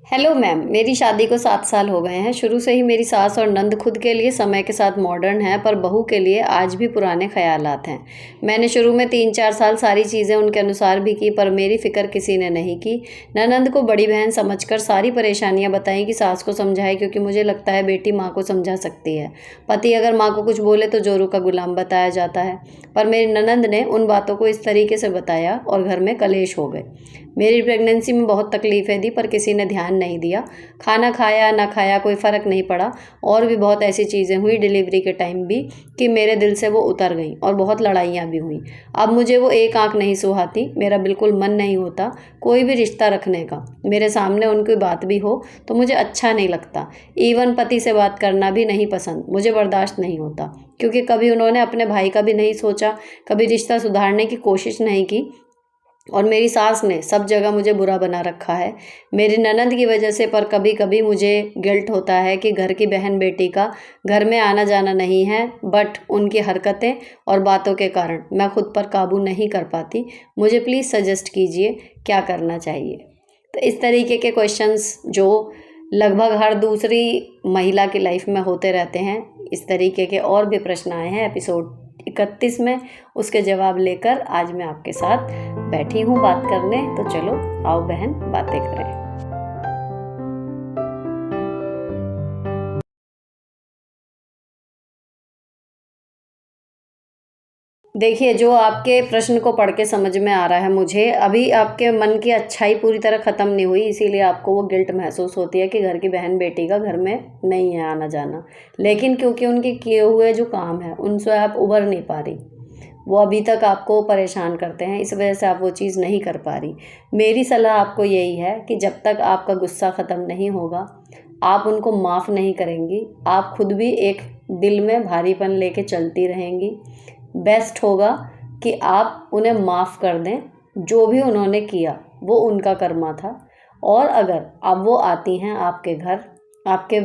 Hello ma'am, मेरी शादी को 7 साल हो गए हैं। शुरू से ही मेरी सास और नंद खुद के लिए समय के साथ मॉडर्न हैं, पर बहू के लिए आज भी पुराने ख़यालात हैं। मैंने शुरू में 3-4 साल सारी चीज़ें उनके अनुसार भी की, पर मेरी फ़िक्र किसी ने नहीं की। ननंद को बड़ी बहन समझकर सारी परेशानियां बताई कि सास को समझाए, क्योंकि मुझे लगता है बेटी माँ को समझा सकती है। पति अगर माँ को कुछ बोले तो जोरू का गुलाम बताया जाता है, पर मेरी ननंद ने उन बातों को इस तरीके से बताया और घर में कलेश हो गए। मेरी प्रेगनेंसी में बहुत तकलीफ़ें दी, पर किसी ने ध्यान नहीं दिया। खाना खाया ना खाया कोई फ़र्क नहीं पड़ा। और भी बहुत ऐसी चीज़ें हुई डिलीवरी के टाइम भी कि मेरे दिल से वो उतर गईं, और बहुत लड़ाइयाँ भी हुईं। अब मुझे वो एक आँख नहीं सुहाती, मेरा बिल्कुल मन नहीं होता कोई भी रिश्ता रखने का। मेरे सामने उनकी बात भी हो तो मुझे अच्छा नहीं लगता। इवन पति से बात करना भी नहीं पसंद, मुझे बर्दाश्त नहीं होता, क्योंकि कभी उन्होंने अपने भाई का भी नहीं सोचा, कभी रिश्ता सुधारने की कोशिश नहीं की। और मेरी सास ने सब जगह मुझे बुरा बना रखा है मेरी ननंद की वजह से। पर कभी कभी मुझे गिल्ट होता है कि घर की बहन बेटी का घर में आना जाना नहीं है, बट उनकी हरकतें और बातों के कारण मैं खुद पर काबू नहीं कर पाती। मुझे प्लीज़ सजेस्ट कीजिए क्या करना चाहिए। तो इस तरीके के क्वेश्चंस जो लगभग हर दूसरी महिला की लाइफ में होते रहते हैं, इस तरीके के और भी प्रश्न आए हैं एपिसोड 31 में। उसके जवाब लेकर आज मैं आपके साथ बैठी हूँ बात करने। तो चलो आओ बहन बातें करें। देखिए, जो आपके प्रश्न को पढ़ के समझ में आ रहा है मुझे, अभी आपके मन की अच्छाई पूरी तरह ख़त्म नहीं हुई, इसीलिए आपको वो गिल्ट महसूस होती है कि घर की बहन बेटी का घर में नहीं है आना जाना। लेकिन क्योंकि उनके किए हुए जो काम है उनसे आप उबर नहीं पा रही, वो अभी तक आपको परेशान करते हैं, इस वजह से आप वो चीज़ नहीं कर पा रही। मेरी सलाह आपको यही है कि जब तक आपका गुस्सा ख़त्म नहीं होगा, आप उनको माफ़ नहीं करेंगी, आप खुद भी एक दिल में भारीपन लेके चलती रहेंगी। बेस्ट होगा कि आप उन्हें माफ़ कर दें। जो भी उन्होंने किया वो उनका कर्मा था। और अगर अब वो आती हैं आपके घर, आपके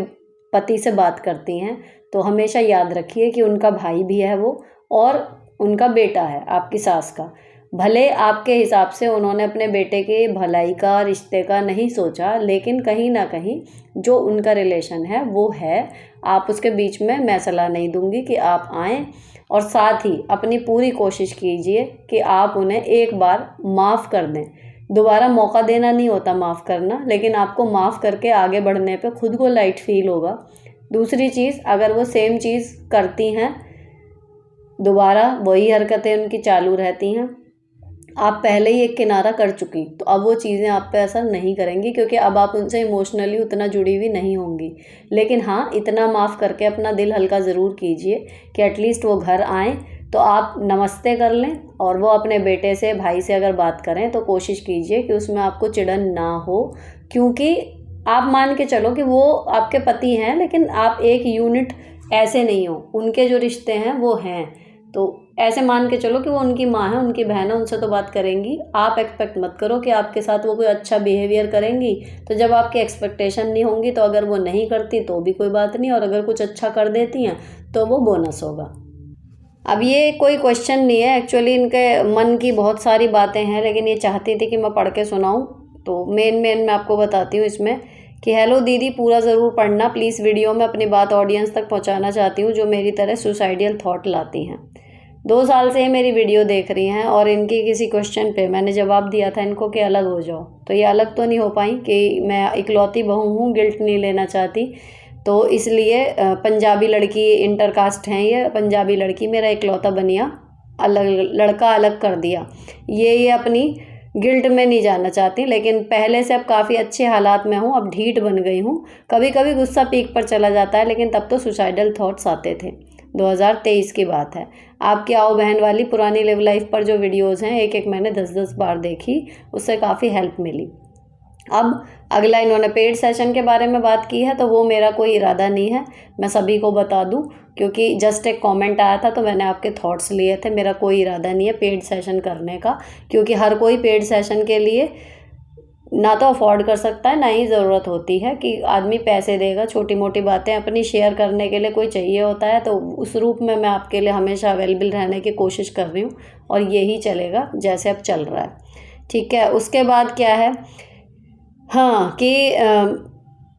पति से बात करती हैं, तो हमेशा याद रखिए कि उनका भाई भी है वो, और उनका बेटा है आपकी सास का। भले आपके हिसाब से उन्होंने अपने बेटे की भलाई का, रिश्ते का नहीं सोचा, लेकिन कहीं ना कहीं जो उनका रिलेशन है वो है। आप उसके बीच में मैं सलाह नहीं दूंगी कि आप आएँ। और साथ ही अपनी पूरी कोशिश कीजिए कि आप उन्हें एक बार माफ़ कर दें। दोबारा मौका देना नहीं होता माफ़ करना, लेकिन आपको माफ़ करके आगे बढ़ने पे खुद को लाइट फील होगा। दूसरी चीज़, अगर वो सेम चीज़ करती हैं, दोबारा वही हरकतें उनकी चालू रहती हैं, आप पहले ही एक किनारा कर चुकी, तो अब वो चीज़ें आप पे असर नहीं करेंगी, क्योंकि अब आप उनसे इमोशनली उतना जुड़ी हुई नहीं होंगी। लेकिन हाँ, इतना माफ़ करके अपना दिल हल्का ज़रूर कीजिए कि एटलीस्ट वो घर आएँ तो आप नमस्ते कर लें, और वो अपने बेटे से, भाई से अगर बात करें तो कोशिश कीजिए कि उसमें आपको चिढ़न ना हो। क्योंकि आप मान के चलो कि वो आपके पति हैं, लेकिन आप एक यूनिट ऐसे नहीं हो, उनके जो रिश्ते हैं वो हैं। तो ऐसे मान के चलो कि वो उनकी माँ है, उनकी बहन है, उनसे तो बात करेंगी। आप एक्सपेक्ट मत करो कि आपके साथ वो कोई अच्छा बिहेवियर करेंगी। तो जब आपकी एक्सपेक्टेशन नहीं होंगी, तो अगर वो नहीं करती तो भी कोई बात नहीं, और अगर कुछ अच्छा कर देती हैं तो वो बोनस होगा। अब ये कोई क्वेश्चन नहीं है, एक्चुअली इनके मन की बहुत सारी बातें हैं, लेकिन ये चाहती थी कि मैं पढ़ के सुनाऊँ। तो मेन मैं आपको बताती हूँ इसमें कि हेलो दीदी, पूरा ज़रूर पढ़ना प्लीज़। वीडियो में अपनी बात ऑडियंस तक पहुँचाना चाहती हूँ जो मेरी तरह सुसाइडियल थॉट लाती हैं। 2 साल से ये मेरी वीडियो देख रही हैं, और इनकी किसी क्वेश्चन पे मैंने जवाब दिया था इनको कि अलग हो जाओ, तो ये अलग तो नहीं हो पाई कि मैं इकलौती बहू हूँ, गिल्ट नहीं लेना चाहती। तो इसलिए पंजाबी लड़की, इंटरकास्ट हैं ये, पंजाबी लड़की, मेरा इकलौता बनिया, अलग लड़का अलग कर दिया। ये अपनी गिल्ट में नहीं जाना चाहती, लेकिन पहले से अब काफ़ी अच्छे हालात में हूँ, अब ढीठ बन गई हूँ। कभी कभी गुस्सा पीक पर चला जाता है, लेकिन तब तो सुसाइडल थॉट्स आते थे। 2023 की बात है। आपकी आओ बहन वाली पुरानी लिव लाइफ पर जो वीडियोज़ हैं, एक एक मैंने 10-10 बार देखी, उससे काफ़ी हेल्प मिली। अब अगला इन्होंने पेड सेशन के बारे में बात की है, तो वो मेरा कोई इरादा नहीं है, मैं सभी को बता दूं, क्योंकि जस्ट एक कमेंट आया था तो मैंने आपके थॉट्स लिए थे। मेरा कोई इरादा नहीं है पेड सेशन करने का, क्योंकि हर कोई पेड सेशन के लिए ना तो अफोर्ड कर सकता है, ना ही ज़रूरत होती है कि आदमी पैसे देगा। छोटी मोटी बातें अपनी शेयर करने के लिए कोई चाहिए होता है, तो उस रूप में मैं आपके लिए हमेशा अवेलेबल रहने की कोशिश कर रही हूँ, और यही चलेगा जैसे अब चल रहा है। ठीक है, उसके बाद क्या है, हाँ, कि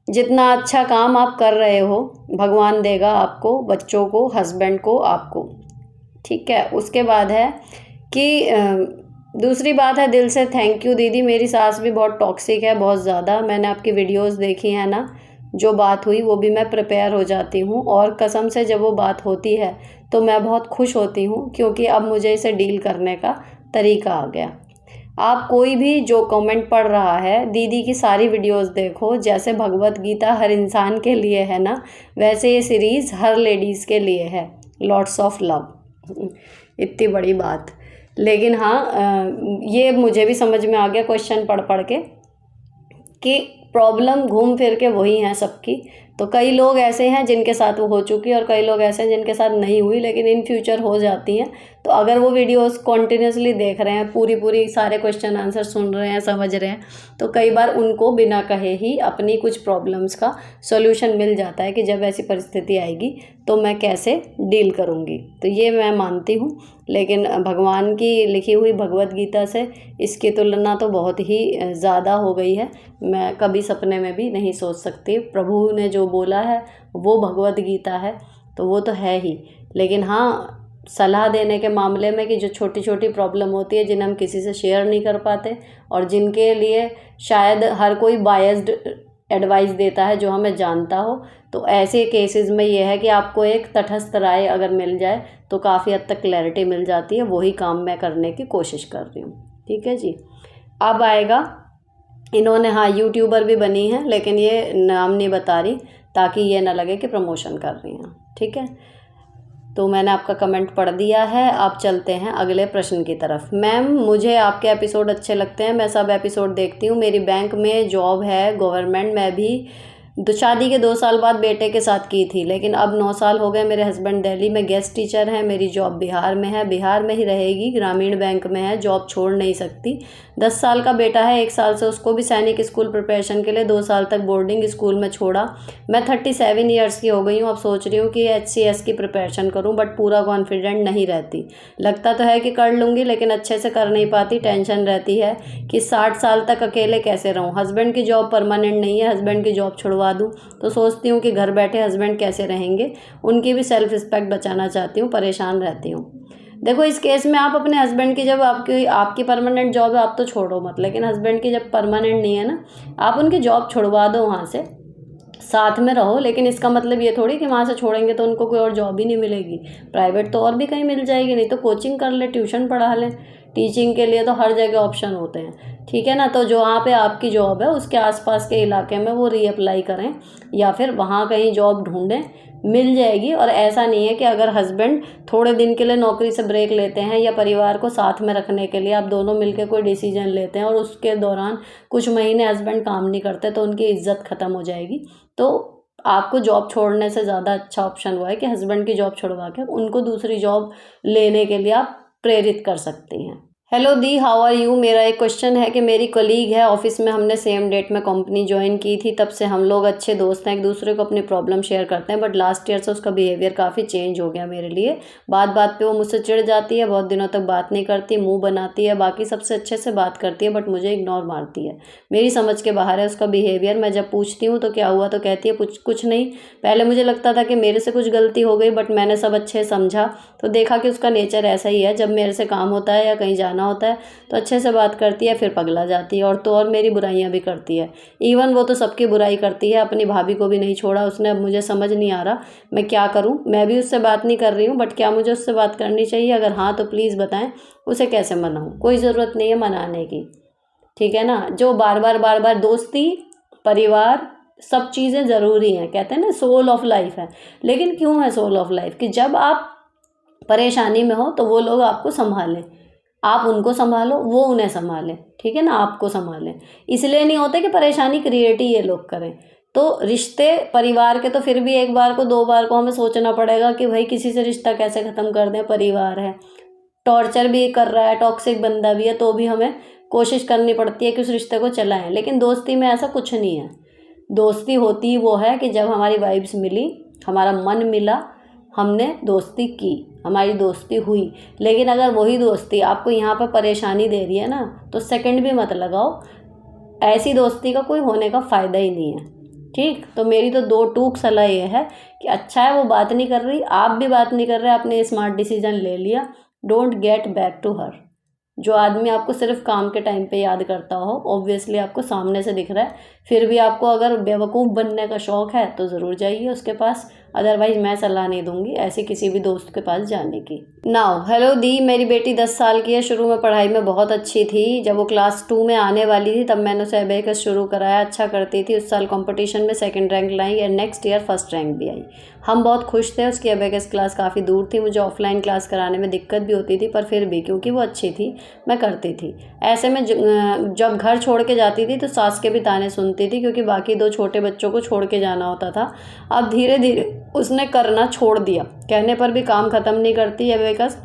जितना अच्छा काम आप कर रहे हो, भगवान देगा आपको, बच्चों को, हस्बैंड को, आपको। ठीक है? उसके बाद है कि दूसरी बात है, दिल से थैंक यू दीदी। मेरी सास भी बहुत टॉक्सिक है, बहुत ज़्यादा। मैंने आपकी वीडियोस देखी है ना, जो बात हुई वो भी मैं प्रिपेयर हो जाती हूँ, और कसम से जब वो बात होती है तो मैं बहुत खुश होती हूँ, क्योंकि अब मुझे इसे डील करने का तरीका आ गया। आप कोई भी जो कमेंट पढ़ रहा है, दीदी की सारी वीडियोस देखो। जैसे भगवत गीता हर इंसान के लिए है ना, वैसे ये सीरीज़ हर लेडीज़ के लिए है। Lots of love. इतनी बड़ी बात। लेकिन हाँ, ये मुझे भी समझ में आ गया क्वेश्चन पढ़ पढ़ के, कि प्रॉब्लम घूम फिर के वही हैं सबकी। तो कई लोग ऐसे हैं जिनके साथ वो हो चुकी है, और कई लोग ऐसे हैं जिनके साथ नहीं हुई, लेकिन इन फ्यूचर हो जाती हैं। तो अगर वो वीडियोस कॉन्टिन्यूसली देख रहे हैं, पूरी पूरी सारे क्वेश्चन आंसर सुन रहे हैं, समझ रहे हैं, तो कई बार उनको बिना कहे ही अपनी कुछ प्रॉब्लम्स का सॉल्यूशन मिल जाता है, कि जब ऐसी परिस्थिति आएगी तो मैं कैसे डील करूँगी। तो ये मैं मानती हूँ। लेकिन भगवान की लिखी हुई भगवत गीता से इसकी तुलना तो बहुत ही ज़्यादा हो गई है। मैं कभी सपने में भी नहीं सोच सकती। प्रभु ने जो बोला है वो भगवत गीता है, तो वो तो है ही। लेकिन हाँ, सलाह देने के मामले में, कि जो छोटी छोटी प्रॉब्लम होती है जिन्हें हम किसी से शेयर नहीं कर पाते, और जिनके लिए शायद हर कोई बायस्ड एडवाइस देता है जो हमें जानता हो, तो ऐसे केसेस में ये है कि आपको एक तटस्थ राय अगर मिल जाए तो काफ़ी हद तक क्लैरिटी मिल जाती है। वही काम मैं करने की कोशिश कर रही हूँ। ठीक है जी। अब आएगा, इन्होंने हाँ यूट्यूबर भी बनी है, लेकिन ये नाम नहीं बता रही, ताकि ये ना लगे कि प्रमोशन कर रही हैं। ठीक है, तो मैंने आपका कमेंट पढ़ दिया है। आप चलते हैं अगले प्रश्न की तरफ। मैम, मुझे आपके एपिसोड अच्छे लगते हैं, मैं सब एपिसोड देखती हूँ। मेरी बैंक में जॉब है, गवर्नमेंट। मैं भी शादी के 2 साल बाद बेटे के साथ की थी, लेकिन अब 9 साल हो गए। मेरे हस्बैंड दिल्ली में गेस्ट टीचर हैं। मेरी जॉब बिहार में है, बिहार में ही रहेगी, ग्रामीण बैंक में है, जॉब छोड़ नहीं सकती। 10 साल का बेटा है, 1 साल से उसको भी सैनिक स्कूल प्रिपरेशन के लिए 2 साल तक बोर्डिंग स्कूल में छोड़ा। मैं 37 ईयर्स की हो गई हूँ। अब सोच रही हूँ कि HCS की प्रिपरेशन करूँ, बट पूरा कॉन्फिडेंट नहीं रहती। लगता तो है कि कर लूँगी, लेकिन अच्छे से कर नहीं पाती। टेंशन रहती है कि 60 साल तक अकेले कैसे रहूँ। हस्बैंड की जॉब परमानेंट नहीं है, हस्बैंड की जॉब छुड़वा दूँ तो सोचती हूँ कि घर बैठे हस्बैंड कैसे रहेंगे। उनकी भी सेल्फ रिस्पेक्ट बचाना चाहती हूँ, परेशान रहती हूँ। देखो, इस केस में आप अपने हस्बैंड की, जब आपकी परमानेंट जॉब है, आप तो छोड़ो मत, लेकिन हस्बैंड की जब परमानेंट नहीं है ना, आप उनकी जॉब छुड़वा दो, वहाँ से साथ में रहो। लेकिन इसका मतलब ये थोड़ी कि वहाँ से छोड़ेंगे तो उनको कोई और जॉब ही नहीं मिलेगी। प्राइवेट तो और भी कहीं मिल जाएगी, नहीं तो कोचिंग कर ले, ट्यूशन पढ़ा लें। टीचिंग के लिए तो हर जगह ऑप्शन होते हैं। ठीक है ना, तो जो वहाँ पे आपकी जॉब है उसके आसपास के इलाके में वो रीअप्लाई करें, या फिर वहाँ कहीं जॉब ढूंढें, मिल जाएगी। और ऐसा नहीं है कि अगर हस्बैंड थोड़े दिन के लिए नौकरी से ब्रेक लेते हैं, या परिवार को साथ में रखने के लिए आप दोनों मिलकर कोई डिसीजन लेते हैं, और उसके दौरान कुछ महीने हस्बैंड काम नहीं करते, तो उनकी इज्जत ख़त्म हो जाएगी। तो आपको जॉब छोड़ने से ज़्यादा अच्छा ऑप्शन हुआ है कि हस्बैंड की जॉब छुड़वा के उनको दूसरी जॉब लेने के लिए आप प्रेरित कर सकती हैं। हेलो दी, हाउ आर यू। मेरा एक क्वेश्चन है कि मेरी कलीग है ऑफिस में, हमने सेम डेट में कंपनी ज्वाइन की थी, तब से हम लोग अच्छे दोस्त हैं, एक दूसरे को अपनी प्रॉब्लम शेयर करते हैं, बट लास्ट ईयर से उसका बिहेवियर काफ़ी चेंज हो गया मेरे लिए। बात बात पे वो मुझसे चिढ़ जाती है, बहुत दिनों तक बात नहीं करती, मुंह बनाती है, बाकी सबसे अच्छे से बात करती है, बट मुझे इग्नोर मारती है। मेरी समझ के बाहर है उसका बिहेवियर। मैं जब पूछती हूँ तो क्या हुआ, तो कहती है कुछ नहीं। पहले मुझे लगता था कि मेरे से कुछ गलती हो गई, बट मैंने सब अच्छे समझा तो देखा कि उसका नेचर ऐसा ही है। जब मेरे से काम होता है या कहीं जाना होता है तो अच्छे से बात करती है, फिर पगला जाती है, और तो और मेरी बुराइयां भी करती है। इवन वो तो सबकी बुराई करती है, अपनी भाभी को भी नहीं छोड़ा उसने। अब मुझे समझ नहीं आ रहा मैं क्या करूं। मैं भी उससे बात नहीं कर रही हूं, बट क्या मुझे उससे बात करनी चाहिए? अगर हाँ तो प्लीज़ बताएं, उसे कैसे मनाऊं? कोई ज़रूरत नहीं है मनाने की, ठीक है ना। जो बार बार दोस्ती, परिवार, सब चीज़ें ज़रूरी हैं। कहते हैं ना सोल ऑफ लाइफ है। लेकिन क्यों है सोल ऑफ लाइफ? कि जब आप परेशानी में हो तो वो लोग आपको संभालें, आप उनको संभालो, वो उन्हें संभालें। ठीक है ना, आपको संभालें। इसलिए नहीं होता कि परेशानी क्रिएट ही ये लोग करें। तो रिश्ते परिवार के तो फिर भी एक बार को, 2 बार को हमें सोचना पड़ेगा कि भाई किसी से रिश्ता कैसे ख़त्म कर दें। परिवार है, टॉर्चर भी कर रहा है, टॉक्सिक बंदा भी है, तो भी हमें कोशिश करनी पड़ती है कि उस रिश्ते को चलाएं। लेकिन दोस्ती में ऐसा कुछ नहीं है। दोस्ती होती वो है कि जब हमारी वाइब्स मिली, हमारा मन मिला, हमने दोस्ती की, हमारी दोस्ती हुई। लेकिन अगर वही दोस्ती आपको यहाँ पर परेशानी दे रही है ना, तो सेकंड भी मत लगाओ। ऐसी दोस्ती का कोई होने का फ़ायदा ही नहीं है। ठीक, तो मेरी तो दो टूक सलाह ये है कि अच्छा है वो बात नहीं कर रही, आप भी बात नहीं कर रहे, आपने स्मार्ट डिसीजन ले लिया, don't get back to her. जो आदमी आपको सिर्फ काम के टाइम पे याद करता हो, ऑब्वियसली आपको सामने से दिख रहा है, फिर भी आपको अगर बेवकूफ़ बनने का शौक़ है तो ज़रूर जाइए उसके पास, अदरवाइज़ मैं सलाह नहीं दूंगी ऐसी किसी भी दोस्त के पास जाने की। नाउ हेलो दी, मेरी बेटी 10 साल की है। शुरू में पढ़ाई में बहुत अच्छी थी। जब वो क्लास 2 में आने वाली थी तब मैंने उसे अबेकस शुरू कराया। अच्छा करती थी। उस साल कंपटीशन में 2nd रैंक लाई और नेक्स्ट ईयर 1st रैंक भी आई। हम बहुत खुश थे। उसकी अबेकस क्लास काफ़ी दूर थी, मुझे ऑफलाइन क्लास कराने में दिक्कत भी होती थी, पर फिर भी क्योंकि वो अच्छी थी मैं करती थी। ऐसे में जब घर छोड़ के जाती थी तो सास के भी ताने सुनती थी, क्योंकि बाकी 2 छोटे बच्चों को छोड़ के जाना होता था। अब धीरे धीरे उसने करना छोड़ दिया, कहने पर भी काम ख़त्म नहीं करती अबेकस।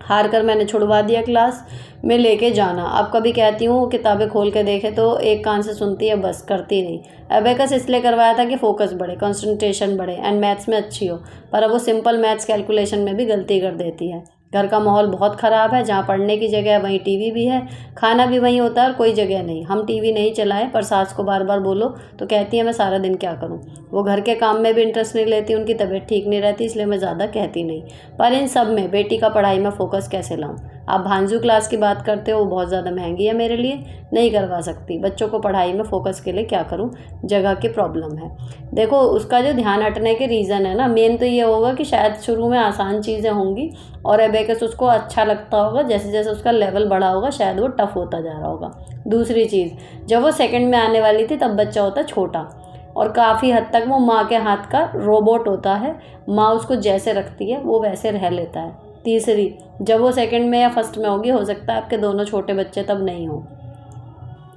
हार कर मैंने छुड़वा दिया क्लास में लेके जाना। अब कभी कहती हूँ किताबें खोल के देखे तो एक कान से सुनती है, बस करती नहीं। अबेकस इसलिए करवाया था कि फोकस बढ़े, कंसंट्रेशन बढ़े एंड मैथ्स में अच्छी हो, पर अब वो सिंपल मैथ्स कैलकुलेशन में भी गलती कर देती है। घर का माहौल बहुत ख़राब है, जहाँ पढ़ने की जगह है वहीं टीवी भी है, खाना भी वहीं होता है और कोई जगह नहीं। हम टीवी नहीं चलाएं, पर सास को बार बार बोलो तो कहती है मैं सारा दिन क्या करूं। वो घर के काम में भी इंटरेस्ट नहीं लेती, उनकी तबीयत ठीक नहीं रहती, इसलिए मैं ज़्यादा कहती नहीं। पर इन सब में बेटी का पढ़ाई में फ़ोकस कैसे लाऊं? आप भांजू क्लास की बात करते हो, वो बहुत ज़्यादा महंगी है मेरे लिए, नहीं करवा सकती। बच्चों को पढ़ाई में फ़ोकस के लिए क्या करूँ? जगह की प्रॉब्लम है। देखो उसका जो ध्यान हटने के रीज़न है ना, मेन तो ये होगा कि शायद शुरू में आसान चीज़ें होंगी और अबेकस उसको अच्छा लगता होगा, जैसे जैसे उसका लेवल बढ़ा होगा शायद वो टफ़ होता जा रहा होगा। दूसरी चीज़, जब वो 2nd में आने वाली थी तब बच्चा होता छोटा और काफ़ी हद तक वो माँ के हाथ का रोबोट होता है, माँ उसको जैसे रखती है वो वैसे रह लेता है। तीसरी, जब वो 2nd में या 1st में होगी, हो सकता है आपके दोनों छोटे बच्चे तब नहीं हो,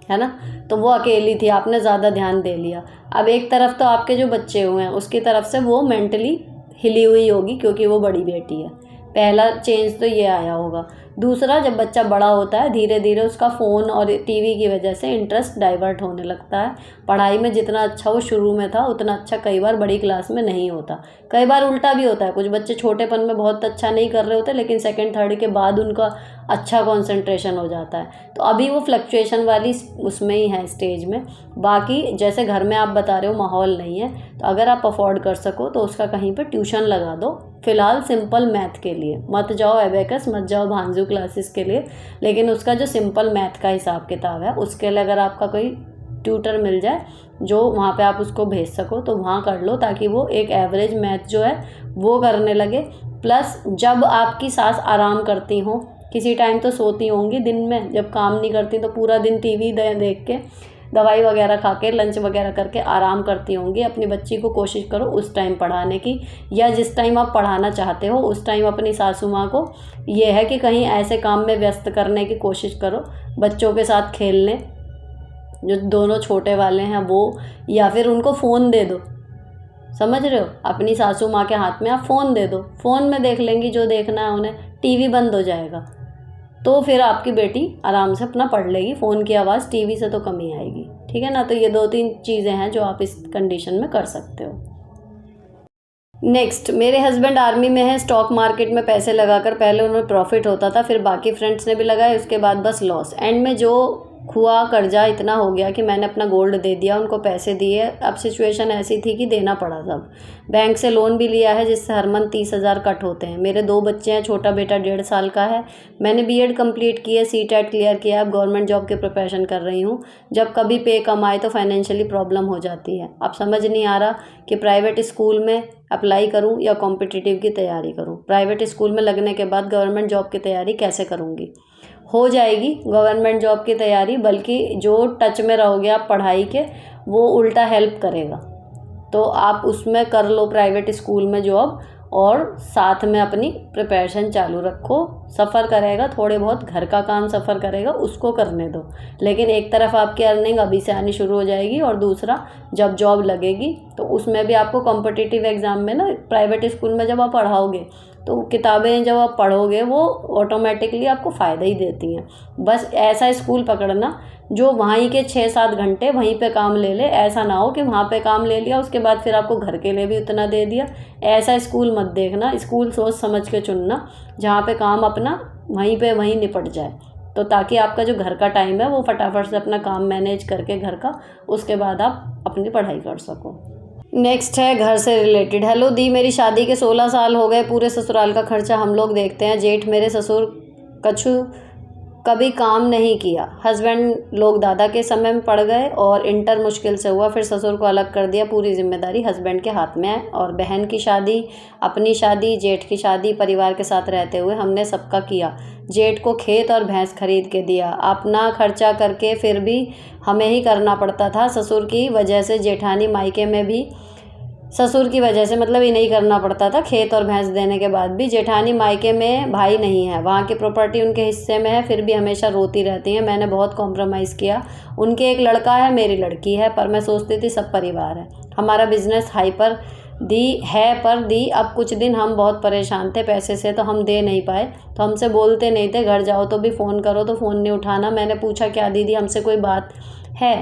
है ना, तो वो अकेली थी, आपने ज़्यादा ध्यान दे लिया। अब एक तरफ तो आपके जो बच्चे हुए हैं उसकी तरफ से वो मेंटली हिली हुई होगी क्योंकि वो बड़ी बेटी है, पहला चेंज तो ये आया होगा। दूसरा, जब बच्चा बड़ा होता है धीरे धीरे उसका फ़ोन और टीवी की वजह से इंटरेस्ट डाइवर्ट होने लगता है। पढ़ाई में जितना अच्छा वो शुरू में था उतना अच्छा कई बार बड़ी क्लास में नहीं होता। कई बार उल्टा भी होता है, कुछ बच्चे छोटेपन में बहुत अच्छा नहीं कर रहे होते लेकिन 2nd 3rd के बाद उनका अच्छा कंसंट्रेशन हो जाता है। तो अभी वो फ्लक्चुएशन वाली उसमें ही है स्टेज में। बाकी जैसे घर में आप बता रहे हो माहौल नहीं है, तो अगर आप अफोर्ड कर सको तो उसका कहीं पर ट्यूशन लगा दो। फ़िलहाल सिंपल मैथ के लिए मत जाओ अबेकस, मत जाओ भांजू क्लासेस के लिए, लेकिन उसका जो सिंपल मैथ का हिसाब किताब है उसके लिए अगर आपका कोई ट्यूटर मिल जाए जो वहाँ पे आप उसको भेज सको तो वहाँ कर लो, ताकि वो एक एवरेज मैथ जो है वो करने लगे। प्लस जब आपकी सास आराम करती हो, किसी टाइम तो सोती होंगी दिन में, जब काम नहीं करती तो पूरा दिन टीवी देख के दवाई वगैरह खा के लंच वगैरह करके आराम करती होंगी, अपनी बच्ची को कोशिश करो उस टाइम पढ़ाने की, या जिस टाइम आप पढ़ाना चाहते हो उस टाइम अपनी सासू माँ को ये है कि कहीं ऐसे काम में व्यस्त करने की कोशिश करो, बच्चों के साथ खेलने, जो दोनों छोटे वाले हैं वो, या फिर उनको फ़ोन दे दो। समझ रहे हो, अपनी सासू माँ के हाथ में आप फ़ोन दे दो, फ़ोन में देख लेंगी जो देखना है उन्हें, टीवी बंद हो जाएगा, तो फिर आपकी बेटी आराम से अपना पढ़ लेगी। फ़ोन की आवाज़ टीवी से तो कम ही आएगी, ठीक है ना। तो ये 2-3 चीज़ें हैं जो आप इस कंडीशन में कर सकते हो। नेक्स्ट, मेरे हस्बैंड आर्मी में है। स्टॉक मार्केट में पैसे लगाकर पहले उन्हें प्रॉफिट होता था, फिर बाकी फ्रेंड्स ने भी लगाए, उसके बाद बस लॉस। एंड में जो हुआ कर्जा इतना हो गया कि मैंने अपना गोल्ड दे दिया, उनको पैसे दिए। अब सिचुएशन ऐसी थी कि देना पड़ा सब। बैंक से लोन भी लिया है जिससे हर मंथ 30,000 कट होते हैं। मेरे 2 बच्चे हैं, छोटा बेटा 1.5 साल का है। मैंने बीएड कंप्लीट की है, सीटेट क्लियर किया, अब गवर्नमेंट जॉब की प्रिपरेशन कर रही हूँ। जब कभी पे कम आए तो फाइनेंशियली प्रॉब्लम हो जाती है। अब समझ नहीं आ रहा कि प्राइवेट स्कूल में अप्लाई करूँ या कॉम्पिटिटिव की तैयारी करूँ। प्राइवेट स्कूल में लगने के बाद गवर्नमेंट जॉब की तैयारी कैसे करूँगी? हो जाएगी गवर्नमेंट जॉब की तैयारी, बल्कि जो टच में रहोगे आप पढ़ाई के वो उल्टा हेल्प करेगा। तो आप उसमें कर लो प्राइवेट स्कूल में जॉब, और साथ में अपनी प्रिपरेशन चालू रखो। सफ़र करेगा थोड़े बहुत, घर का काम सफ़र करेगा, उसको करने दो, लेकिन एक तरफ आपकी अर्निंग अभी से आनी शुरू हो जाएगी और दूसरा जब जॉब लगेगी तो उसमें भी आपको कॉम्पिटिटिव एग्ज़ाम में ना, प्राइवेट स्कूल में जब आप पढ़ाओगे तो किताबें जब आप पढ़ोगे वो ऑटोमेटिकली आपको फ़ायदा ही देती हैं। बस ऐसा स्कूल पकड़ना जो वहीं के 6-7 घंटे वहीं पे काम ले ले, ऐसा ना हो कि वहाँ पे काम ले लिया उसके बाद फिर आपको घर के लिए भी उतना दे दिया। ऐसा स्कूल मत देखना, स्कूल सोच समझ के चुनना जहाँ पे काम अपना वहीं पे वहीं निपट जाए। तो ताकि आपका जो घर का टाइम है वो फटाफट से अपना काम मैनेज करके घर का, उसके बाद आप अपनी पढ़ाई कर सको। नेक्स्ट है घर से रिलेटेड। हेलो दी, मेरी शादी के 16 साल हो गए, पूरे ससुराल का खर्चा हम लोग देखते हैं। जेठ मेरे ससुर कछु कभी काम नहीं किया। हस्बैंड लोग दादा के समय में पड़ गए और इंटर मुश्किल से हुआ, फिर ससुर को अलग कर दिया। पूरी जिम्मेदारी हस्बैंड के हाथ में है और बहन की शादी, अपनी शादी, जेठ की शादी परिवार के साथ रहते हुए हमने सबका किया। जेठ को खेत और भैंस खरीद के दिया, अपना खर्चा करके फिर भी हमें ही करना पड़ता था। ससुर की वजह से जेठानी मायके में भी, ससुर की वजह से मतलब ये नहीं करना पड़ता था, खेत और भैंस देने के बाद भी। जेठानी मायके में भाई नहीं है, वहाँ की प्रॉपर्टी उनके हिस्से में है, फिर भी हमेशा रोती रहती हैं। मैंने बहुत कॉम्प्रोमाइज़ किया। उनके एक लड़का है, मेरी लड़की है, पर मैं सोचती थी सब परिवार है। हमारा बिजनेस हाई पर दी अब कुछ दिन हम बहुत परेशान थे पैसे से, तो हम दे नहीं पाए, तो हमसे बोलते नहीं थे। घर जाओ तो भी फ़ोन करो तो फ़ोन नहीं उठाना। मैंने पूछा क्या दीदी हमसे कोई बात है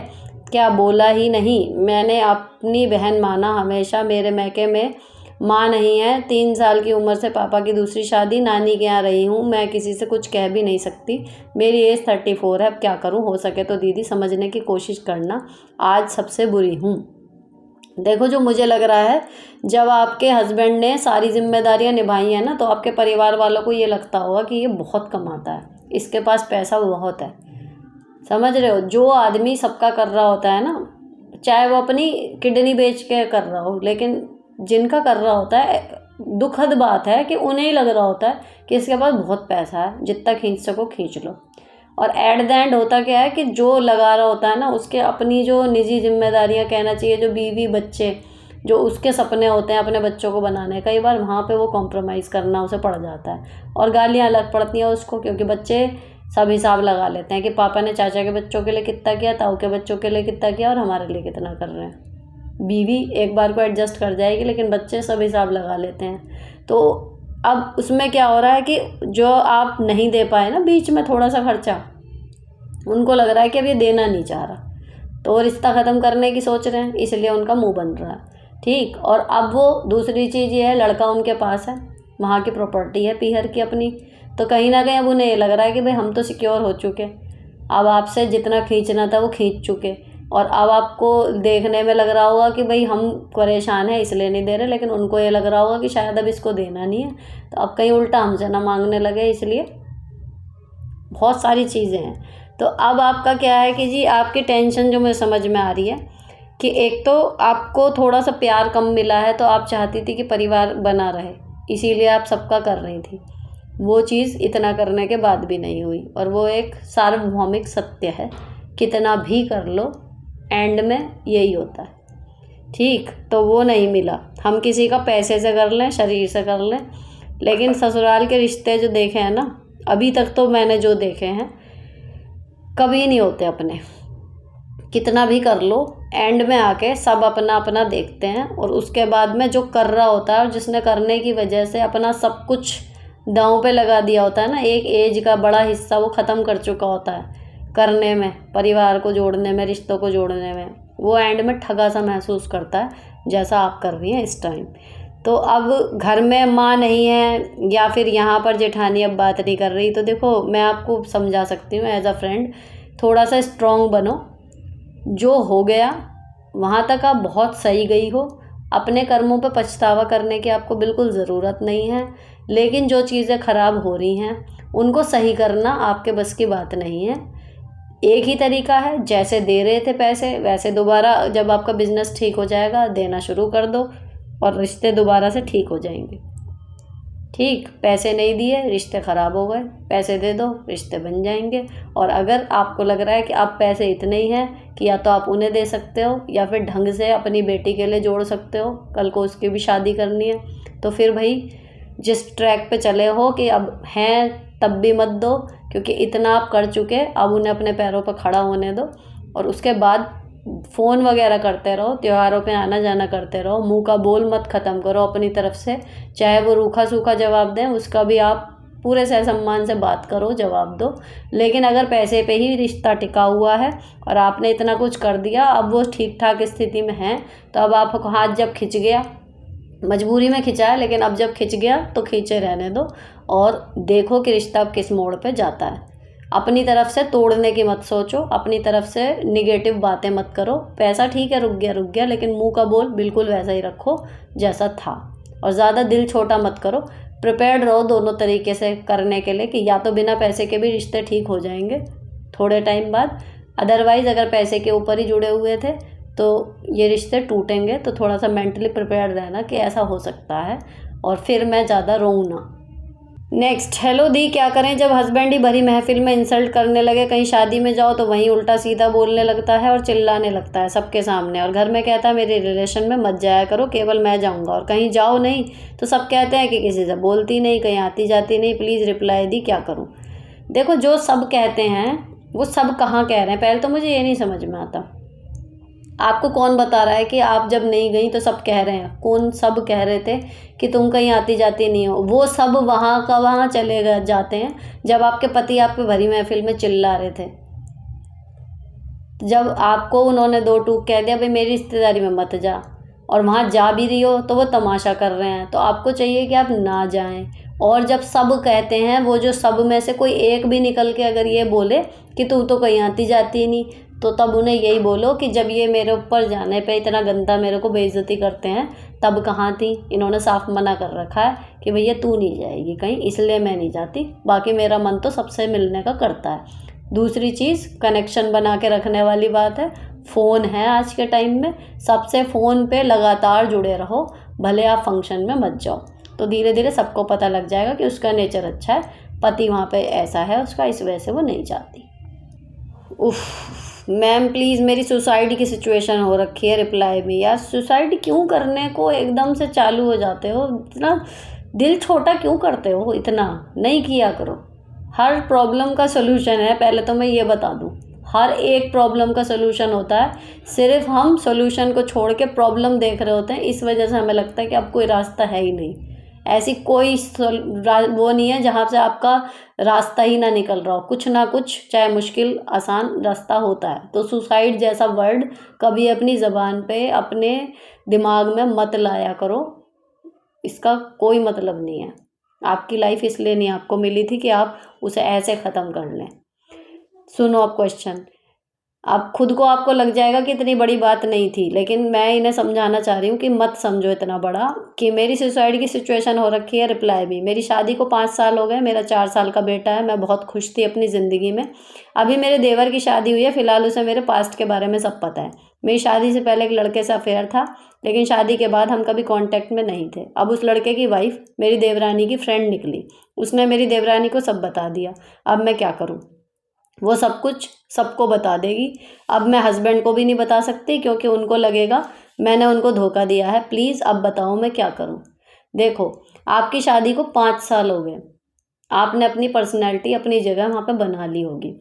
क्या, बोला ही नहीं। मैंने अपनी बहन माना हमेशा, मेरे मैके में माँ नहीं है। 3 साल की उम्र से पापा की दूसरी शादी, नानी के यहाँ रही हूँ। मैं किसी से कुछ कह भी नहीं सकती। मेरी एज 34 है, अब क्या करूँ। हो सके तो दीदी समझने की कोशिश करना, आज सबसे बुरी हूँ। देखो जो मुझे लग रहा है, जब आपके हस्बैंड ने सारी जिम्मेदारियाँ निभाई हैं ना, तो आपके परिवार वालों को ये लगता होगा कि ये बहुत कमाता है, इसके पास पैसा बहुत है। समझ रहे हो, जो आदमी सबका कर रहा होता है ना, चाहे वो अपनी किडनी बेच के कर रहा हो, लेकिन जिनका कर रहा होता है, दुखद बात है कि उन्हें ही लग रहा होता है कि इसके पास बहुत पैसा है, जितना खींच सको खींच लो। और एट द एंड होता क्या है कि जो लगा रहा होता है ना, उसके अपनी जो निजी जिम्मेदारियां कहना चाहिए, जो बीवी बच्चे, जो उसके सपने होते हैं अपने बच्चों को बनाने, कई बार वहाँ पे वो कॉम्प्रोमाइज़ करना उसे पड़ जाता है और गालियाँ अलग पड़ती हैं उसको, क्योंकि बच्चे सब हिसाब लगा लेते हैं कि पापा ने चाचा के बच्चों के लिए कितना किया, ताऊ के बच्चों के लिए कितना किया और हमारे लिए कितना कर रहे हैं। बीवी एक बार को एडजस्ट कर जाएगी, लेकिन बच्चे सब हिसाब लगा लेते हैं। तो अब उसमें क्या हो रहा है कि जो आप नहीं दे पाए ना बीच में थोड़ा सा खर्चा, उनको लग रहा है कि अब ये देना नहीं चाह रहा, तो वो रिश्ता ख़त्म करने की सोच रहे हैं, इसलिए उनका मुंह बन रहा है। ठीक, और अब वो दूसरी चीज़ ये है, लड़का उनके पास है, वहाँ की प्रॉपर्टी है पीहर की अपनी, तो कहीं ना कहीं अब उन्हें ये लग रहा है कि भाई हम तो सिक्योर हो चुके, अब आपसे जितना खींचना था वो खींच चुके, और अब आपको देखने में लग रहा होगा कि भाई हम परेशान हैं इसलिए नहीं दे रहे, लेकिन उनको ये लग रहा होगा कि शायद अब इसको देना नहीं है, तो अब कहीं उल्टा हमसे ना मांगने लगे, इसलिए बहुत सारी चीज़ें हैं। तो अब आपका क्या है कि जी आपकी टेंशन जो मुझे समझ में आ रही है कि एक तो आपको थोड़ा सा प्यार कम मिला है, तो आप चाहती थी कि परिवार बना रहे, इसीलिए आप सबका कर रही थी। वो चीज़ इतना करने के बाद भी नहीं हुई, और वो एक सार्वभौमिक सत्य है, कितना भी कर लो एंड में यही होता है। ठीक, तो वो नहीं मिला। हम किसी का पैसे से कर लें, शरीर से कर लें, लेकिन ससुराल के रिश्ते जो देखे हैं ना, अभी तक तो मैंने जो देखे हैं, कभी नहीं होते अपने। कितना भी कर लो, एंड में आके सब अपना अपना देखते हैं, और उसके बाद में जो कर रहा होता है और जिसने करने की वजह से अपना सब कुछ दांव पे लगा दिया होता है ना, एक एज का बड़ा हिस्सा वो ख़त्म कर चुका होता है करने में, परिवार को जोड़ने में, रिश्तों को जोड़ने में, वो एंड में ठगा सा महसूस करता है, जैसा आप कर रही हैं इस टाइम। तो अब घर में माँ नहीं है, या फिर यहाँ पर जेठानी अब बात नहीं कर रही, तो देखो मैं आपको समझा सकती हूँ एज अ फ्रेंड, थोड़ा सा स्ट्रॉन्ग बनो। जो हो गया वहाँ तक आप बहुत सही गई हो, अपने कर्मों पे पछतावा करने की आपको बिल्कुल ज़रूरत नहीं है, लेकिन जो चीज़ें ख़राब हो रही हैं उनको सही करना आपके बस की बात नहीं है। एक ही तरीका है, जैसे दे रहे थे पैसे वैसे दोबारा जब आपका बिजनेस ठीक हो जाएगा देना शुरू कर दो, और रिश्ते दोबारा से ठीक हो जाएंगे। ठीक, पैसे नहीं दिए रिश्ते ख़राब हो गए, पैसे दे दो रिश्ते बन जाएंगे। और अगर आपको लग रहा है कि आप पैसे इतने ही हैं कि या तो आप उन्हें दे सकते हो या फिर ढंग से अपनी बेटी के लिए जोड़ सकते हो, कल को उसकी भी शादी करनी है, तो फिर भाई जिस ट्रैक पे चले हो कि अब हैं तब भी मत दो, क्योंकि इतना आप कर चुके, अब उन्हें अपने पैरों पर खड़ा होने दो, और उसके बाद फ़ोन वगैरह करते रहो, त्योहारों पे आना जाना करते रहो, मुंह का बोल मत ख़त्म करो अपनी तरफ से, चाहे वो रूखा सूखा जवाब दें उसका भी आप पूरे से सम्मान से बात करो, जवाब दो। लेकिन अगर पैसे पे ही रिश्ता टिका हुआ है और आपने इतना कुछ कर दिया, अब वो ठीक ठाक स्थिति में है, तो अब आपका हाथ जब खिंच गया, मजबूरी में खिंचा है, लेकिन अब जब खिंच गया तो खींचे रहने दो, और देखो कि रिश्ता अब किस मोड़ पे जाता है। अपनी तरफ से तोड़ने की मत सोचो, अपनी तरफ से निगेटिव बातें मत करो। पैसा ठीक है रुक गया, लेकिन मुँह का बोल बिल्कुल वैसा ही रखो जैसा था, और ज़्यादा दिल छोटा मत करो। प्रिपेयर्ड रहो दोनों तरीके से करने के लिए कि या तो बिना पैसे के भी रिश्ते ठीक हो जाएंगे थोड़े टाइम बाद, अदरवाइज़ अगर पैसे के ऊपर ही जुड़े हुए थे तो ये रिश्ते टूटेंगे। तो थोड़ा सा मेंटली प्रिपेयर्ड रहना कि ऐसा हो सकता है, और फिर मैं ज़्यादा रोऊँ ना। नेक्स्ट, हेलो दी, क्या करें जब हस्बैंड ही भरी महफिल में इंसल्ट करने लगे, कहीं शादी में जाओ तो वहीं उल्टा सीधा बोलने लगता है और चिल्लाने लगता है सबके सामने, और घर में कहता है मेरे रिलेशन में मत जाया करो, केवल मैं जाऊंगा, और कहीं जाओ नहीं तो सब कहते हैं कि किसी से बोलती नहीं, कहीं आती जाती नहीं, प्लीज़ रिप्लाई दी, क्या करूं। देखो, जो सब कहते हैं वो सब कहाँ कह रहे हैं, पहले तो मुझे ये नहीं समझ में आता। आपको कौन बता रहा है कि आप जब नहीं गई तो सब कह रहे हैं? कौन सब कह रहे थे कि तुम कहीं आती जाती नहीं हो? वो सब वहाँ का वहाँ चले गए जाते हैं जब आपके पति आप पे भरी महफिल में चिल्ला रहे थे। जब आपको उन्होंने दो टूक कह दिया भाई मेरी रिश्तेदारी में मत जा, और वहाँ जा भी रही हो तो वो तमाशा कर रहे हैं, तो आपको चाहिए कि आप ना जाएं। और जब सब कहते हैं, वो जो सब में से कोई एक भी निकल के अगर ये बोले कि तू तो कहीं आती जाती नहीं, तो तब उन्हें यही बोलो कि जब ये मेरे ऊपर जाने पे इतना गंदा मेरे को बेइज्जती करते हैं तब कहाँ थी। इन्होंने साफ मना कर रखा है कि भैया तू नहीं जाएगी कहीं, इसलिए मैं नहीं जाती, बाकी मेरा मन तो सबसे मिलने का करता है। दूसरी चीज़, कनेक्शन बना के रखने वाली बात है। फ़ोन है आज के टाइम में, सबसे फ़ोन पे लगातार जुड़े रहो, भले आप फंक्शन में मत जाओ, तो धीरे धीरे सबको पता लग जाएगा कि उसका नेचर अच्छा है, पति वहाँ पे ऐसा है उसका, इस वजह से वो नहीं चाहती। उफ़ मैम प्लीज़, मेरी सुसाइड की सिचुएशन हो रखी है। रिप्लाई में, यार सुसाइड क्यों करने को एकदम से चालू हो जाते हो? इतना दिल छोटा क्यों करते हो? इतना नहीं किया करो। हर प्रॉब्लम का सोल्यूशन है, पहले तो मैं ये बता दूं, हर एक प्रॉब्लम का सोल्यूशन होता है। सिर्फ हम सोल्यूशन को छोड़ के प्रॉब्लम देख रहे होते हैं, इस वजह से हमें लगता है कि अब कोई रास्ता है ही नहीं। ऐसी कोई वो नहीं है जहाँ से आपका रास्ता ही ना निकल रहा हो, कुछ ना कुछ, चाहे मुश्किल आसान रास्ता होता है। तो सुसाइड जैसा वर्ड कभी अपनी ज़बान पे, अपने दिमाग में मत लाया करो, इसका कोई मतलब नहीं है। आपकी लाइफ इसलिए नहीं आपको मिली थी कि आप उसे ऐसे ख़त्म कर लें। सुनो अब क्वेश्चन, अब खुद को आपको लग जाएगा कि इतनी बड़ी बात नहीं थी, लेकिन मैं इन्हें समझाना चाह रही हूँ कि मत समझो इतना बड़ा कि मेरी सुसाइड की सिचुएशन हो रखी है। रिप्लाई भी, मेरी शादी को 5 साल हो गए, मेरा 4 साल का बेटा है, मैं बहुत खुश थी अपनी ज़िंदगी में। अभी मेरे देवर की शादी हुई है, फ़िलहाल उसे मेरे पास्ट के बारे में सब पता है। मेरी शादी से पहले एक लड़के से अफेयर था, लेकिन शादी के बाद हम कभी कांटेक्ट में नहीं थे। अब उस लड़के की वाइफ मेरी देवरानी की फ्रेंड निकली, उसने मेरी देवरानी को सब बता दिया। अब मैं क्या करूँ? वो सब कुछ सबको बता देगी। अब मैं हस्बैंड को भी नहीं बता सकती क्योंकि उनको लगेगा मैंने उनको धोखा दिया है। प्लीज़ अब बताओ मैं क्या करूँ? देखो, आपकी शादी को 5 साल हो गए, आपने अपनी पर्सनैलिटी अपनी जगह वहाँ पे बना ली होगी।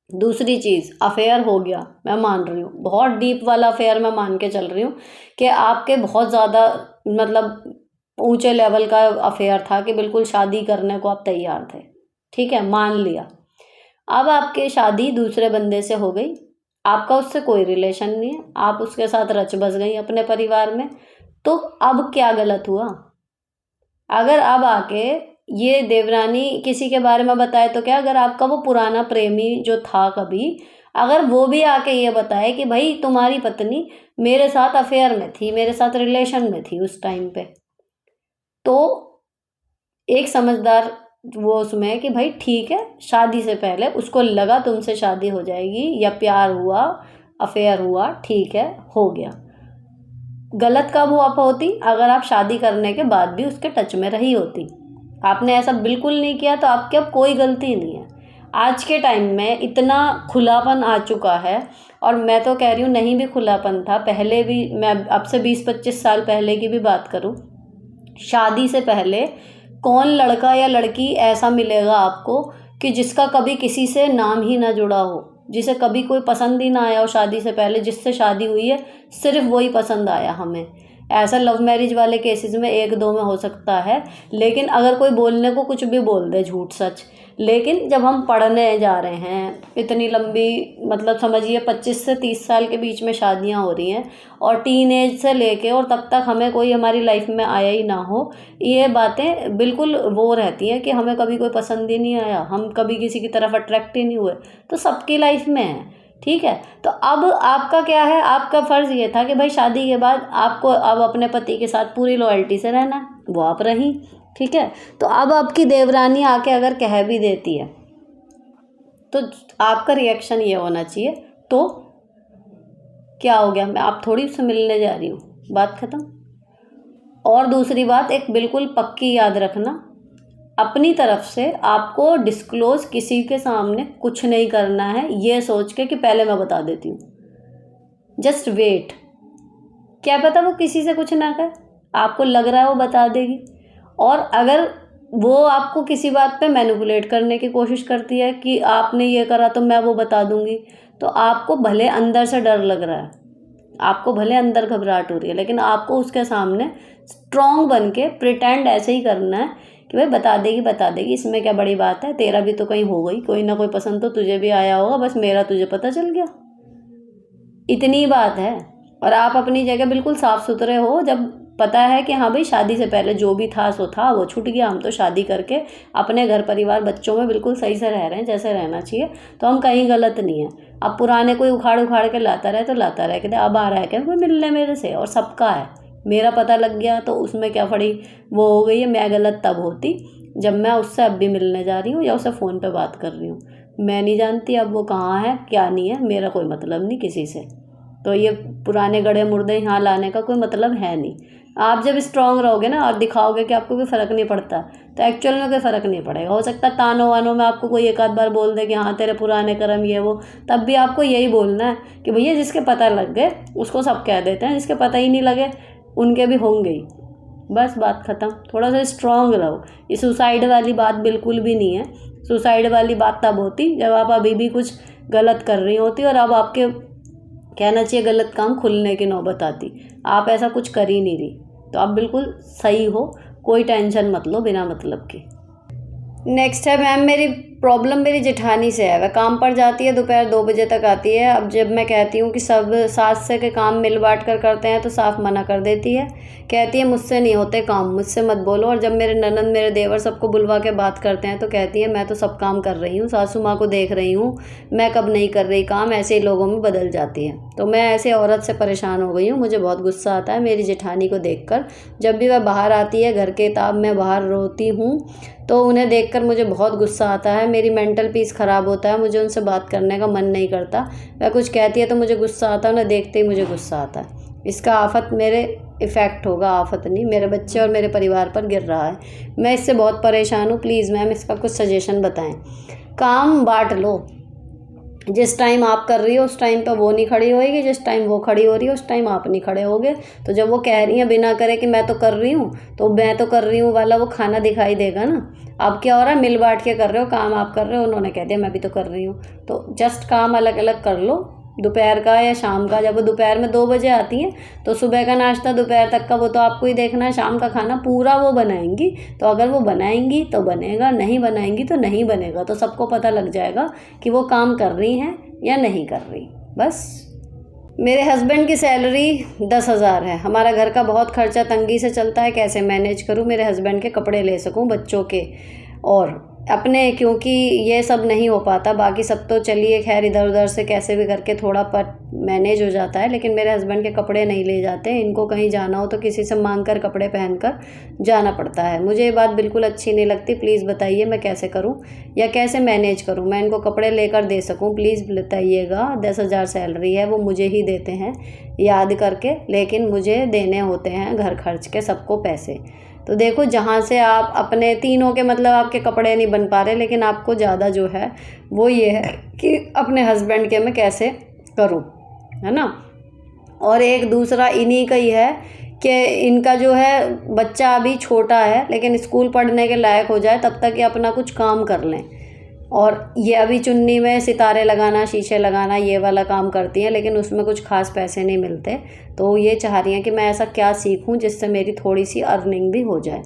दूसरी चीज़, अफेयर हो गया, मैं मान रही हूँ, बहुत डीप वाला अफेयर मैं मान के चल रही हूँ कि आपके बहुत ज़्यादा मतलब ऊंचे लेवल का अफेयर था कि बिल्कुल शादी करने को आप तैयार थे। ठीक है, मान लिया। अब आपकी शादी दूसरे बंदे से हो गई, आपका उससे कोई रिलेशन नहीं है, आप उसके साथ रच बस गई अपने परिवार में, तो अब क्या गलत हुआ? अगर अब आके ये देवरानी किसी के बारे में बताए तो क्या, अगर आपका वो पुराना प्रेमी जो था कभी, अगर वो भी आके ये बताए कि भाई तुम्हारी पत्नी मेरे साथ अफेयर में थी, मेरे साथ रिलेशन में थी उस टाइम पे, तो एक समझदार वो उसमें है कि भाई ठीक है, शादी से पहले उसको लगा तुमसे शादी हो जाएगी या प्यार हुआ, अफेयर हुआ, ठीक है, हो गया। गलत कब हुआ होती? अगर आप शादी करने के बाद भी उसके टच में रही होती। आपने ऐसा बिल्कुल नहीं किया तो आपकी अब कोई गलती नहीं है। आज के टाइम में इतना खुलापन आ चुका है, और मैं तो कह रही हूँ नहीं भी खुलापन था पहले भी, मैं अब से 20-25 साल पहले की भी बात करूँ, शादी से पहले कौन लड़का या लड़की ऐसा मिलेगा आपको कि जिसका कभी किसी से नाम ही ना जुड़ा हो, जिसे कभी कोई पसंद ही ना आया हो शादी से पहले, जिससे शादी हुई है सिर्फ वही पसंद आया हमें। ऐसा लव मैरिज वाले केसेस में 1-2 में हो सकता है, लेकिन अगर कोई बोलने को कुछ भी बोल दे झूठ सच, लेकिन जब हम पढ़ने जा रहे हैं इतनी लंबी, मतलब समझिए 25 से 30 साल के बीच में शादियां हो रही हैं, और टीन एज से लेके और तब तक हमें कोई हमारी लाइफ में आया ही ना हो, ये बातें बिल्कुल वो रहती हैं कि हमें कभी कोई पसंद ही नहीं आया, हम कभी किसी की तरफ अट्रैक्ट ही नहीं हुए, तो सबकी लाइफ में है। ठीक है, तो अब आपका क्या है, आपका फ़र्ज़ ये था कि भाई शादी के बाद आपको अब अपने पति के साथ पूरी लॉयल्टी से रहना है, वो आप रहीं। ठीक है, तो अब आपकी देवरानी आके अगर कह भी देती है तो आपका रिएक्शन ये होना चाहिए, तो क्या हो गया, मैं आप थोड़ी उससे मिलने जा रही हूँ, बात ख़त्म। और दूसरी बात, एक बिल्कुल पक्की याद रखना, अपनी तरफ से आपको डिस्क्लोज़ किसी के सामने कुछ नहीं करना है, ये सोच के कि पहले मैं बता देती हूँ। जस्ट वेट, क्या पता वो किसी से कुछ ना कहे, आपको लग रहा है वो बता देगी, और अगर वो आपको किसी बात पे मैनिपुलेट करने की कोशिश करती है कि आपने ये करा तो मैं वो बता दूंगी, तो आपको भले अंदर से डर लग रहा है, आपको भले अंदर घबराहट हो रही है, लेकिन आपको उसके सामने स्ट्रॉन्ग बन के प्रिटेंड ऐसे ही करना है कि भाई बता देगी, इसमें क्या बड़ी बात है, तेरा भी तो कहीं हो गई, कोई ना कोई पसंद तो तुझे भी आया होगा, बस मेरा तुझे पता चल गया, इतनी बात है। और आप अपनी जगह बिल्कुल साफ़ सुथरे हो, जब पता है कि हाँ भाई शादी से पहले जो भी था सो था, वो छूट गया, हम तो शादी करके अपने घर परिवार बच्चों में बिल्कुल सही से रह रहे हैं जैसे रहना चाहिए, तो हम कहीं गलत नहीं है। अब पुराने कोई उखाड़ के लाता रहे तो लाता रहे, कहते अब आ रहा है क्या कोई मिलने मेरे से, और सबका है, मेरा पता लग गया तो उसमें क्या फड़ी वो हो गई है, मैं गलत तब होती जब मैं उससे अब भी मिलने जा रही हूँ या उससे फ़ोन पे बात कर रही हूँ, मैं नहीं जानती अब वो कहाँ है क्या नहीं है, मेरा कोई मतलब नहीं किसी से। तो ये पुराने गड़े मुर्दे यहाँ लाने का कोई मतलब है नहीं। आप जब स्ट्रांग रहोगे ना और दिखाओगे कि आपको कोई फ़र्क नहीं पड़ता, तो एक्चुअल में कोई फ़र्क नहीं पड़ेगा। हो सकता है तानों वानों में आपको कोई एक आध बार बोल दे कि हाँ तेरे पुराने कर्म ये वो, तब भी आपको यही बोलना है कि भैया जिसके पता लग गए उसको सब कह देते हैं, जिसके पता ही नहीं लगे उनके भी होंगे ही, बस बात ख़त्म। थोड़ा सा स्ट्रांग रहो, ये सुसाइड वाली बात बिल्कुल भी नहीं है। सुसाइड वाली बात तब होती जब आप अभी भी कुछ गलत कर रही होती और अब आपके कहना चाहिए गलत काम खुलने की नौबत आती, आप ऐसा कुछ कर ही नहीं रही, तो आप बिल्कुल सही हो, कोई टेंशन मत लो बिना मतलब की। नेक्स्ट है मैम, मेरी प्रॉब्लम मेरी जेठानी से है, वह काम पर जाती है, दोपहर 2 बजे तक आती है। अब जब मैं कहती हूँ कि सब सास से के काम मिल बांट कर करते हैं तो साफ मना कर देती है, कहती है मुझसे नहीं होते काम, मुझसे मत बोलो। और जब मेरे ननंद मेरे देवर सबको बुलवा के बात करते हैं तो कहती है मैं तो सब काम कर रही हूँ, सासू माँ को देख रही हूँ, मैं कब नहीं कर रही काम, ऐसे ही लोगों में बदल जाती है। तो मैं ऐसे औरत से परेशान हो गई हूँ, मुझे बहुत गुस्सा आता है मेरी जेठानी को देखकर। जब भी वह बाहर आती है घर के ताब मैं बाहर रोती हूँ तो उन्हें देखकर मुझे बहुत गुस्सा आता है, मेरी मेंटल पीस ख़राब होता है, मुझे उनसे बात करने का मन नहीं करता। वह कुछ कहती है तो मुझे गुस्सा आता है, उन्हें देखते ही मुझे गुस्सा आता है। इसका आफत मेरे इफ़ेक्ट होगा, आफत नहीं, मेरे बच्चे और मेरे परिवार पर गिर रहा है। मैं इससे बहुत परेशान हूँ, प्लीज़ मैम इसका कुछ सजेशन बताएं। काम बांट लो, जिस टाइम आप कर रही हो उस टाइम पर वो नहीं खड़ी होएगी, जिस टाइम वो खड़ी हो रही है उस टाइम आप नहीं खड़े होगे। तो जब वो कह रही हैं बिना करे कि मैं तो कर रही हूँ, तो मैं तो कर रही हूँ वाला वो खाना दिखाई देगा ना। अब क्या हो रहा है, मिल बांट के कर रहे हो, काम आप कर रहे हो, उन्होंने कह दिया मैं भी तो कर रही हूँ, तो जस्ट काम अलग अलग कर लो, दोपहर का या शाम का। जब वो दोपहर में 2 बजे आती हैं तो सुबह का नाश्ता दोपहर तक का वो तो आपको ही देखना है, शाम का खाना पूरा वो बनाएंगी। तो अगर वो बनाएंगी तो बनेगा, नहीं बनाएंगी तो नहीं बनेगा, तो सबको पता लग जाएगा कि वो काम कर रही हैं या नहीं कर रही। बस मेरे हस्बैंड की सैलरी 10,000 है, हमारा घर का बहुत खर्चा तंगी से चलता है, कैसे मैनेज करूं, मेरे हस्बैंड के कपड़े ले सकूं बच्चों के और अपने, क्योंकि ये सब नहीं हो पाता। बाकी सब तो चलिए खैर इधर उधर से कैसे भी करके थोड़ा पर मैनेज हो जाता है, लेकिन मेरे हस्बैंड के कपड़े नहीं ले जाते। इनको कहीं जाना हो तो किसी से मांग कर कपड़े पहन कर जाना पड़ता है। मुझे ये बात बिल्कुल अच्छी नहीं लगती, प्लीज़ बताइए मैं कैसे करूं या कैसे मैनेज करूं, मैं इनको कपड़े लेकर दे सकूं, प्लीज़ बताइएगा। 10,000 सैलरी है, वो मुझे ही देते हैं याद करके, लेकिन मुझे देने होते हैं घर खर्च के सबको पैसे। तो देखो जहाँ से आप अपने तीनों के मतलब आपके कपड़े नहीं बन पा रहे, लेकिन आपको ज़्यादा जो है वो ये है कि अपने हस्बैंड के मैं कैसे करूं, है ना। और एक दूसरा इन्हीं का ही है कि इनका जो है बच्चा अभी छोटा है, लेकिन स्कूल पढ़ने के लायक हो जाए तब तक ये अपना कुछ काम कर लें। और ये अभी चुन्नी में सितारे लगाना, शीशे लगाना, ये वाला काम करती हैं, लेकिन उसमें कुछ खास पैसे नहीं मिलते। तो ये चाह रही हैं कि मैं ऐसा क्या सीखूं जिससे मेरी थोड़ी सी अर्निंग भी हो जाए।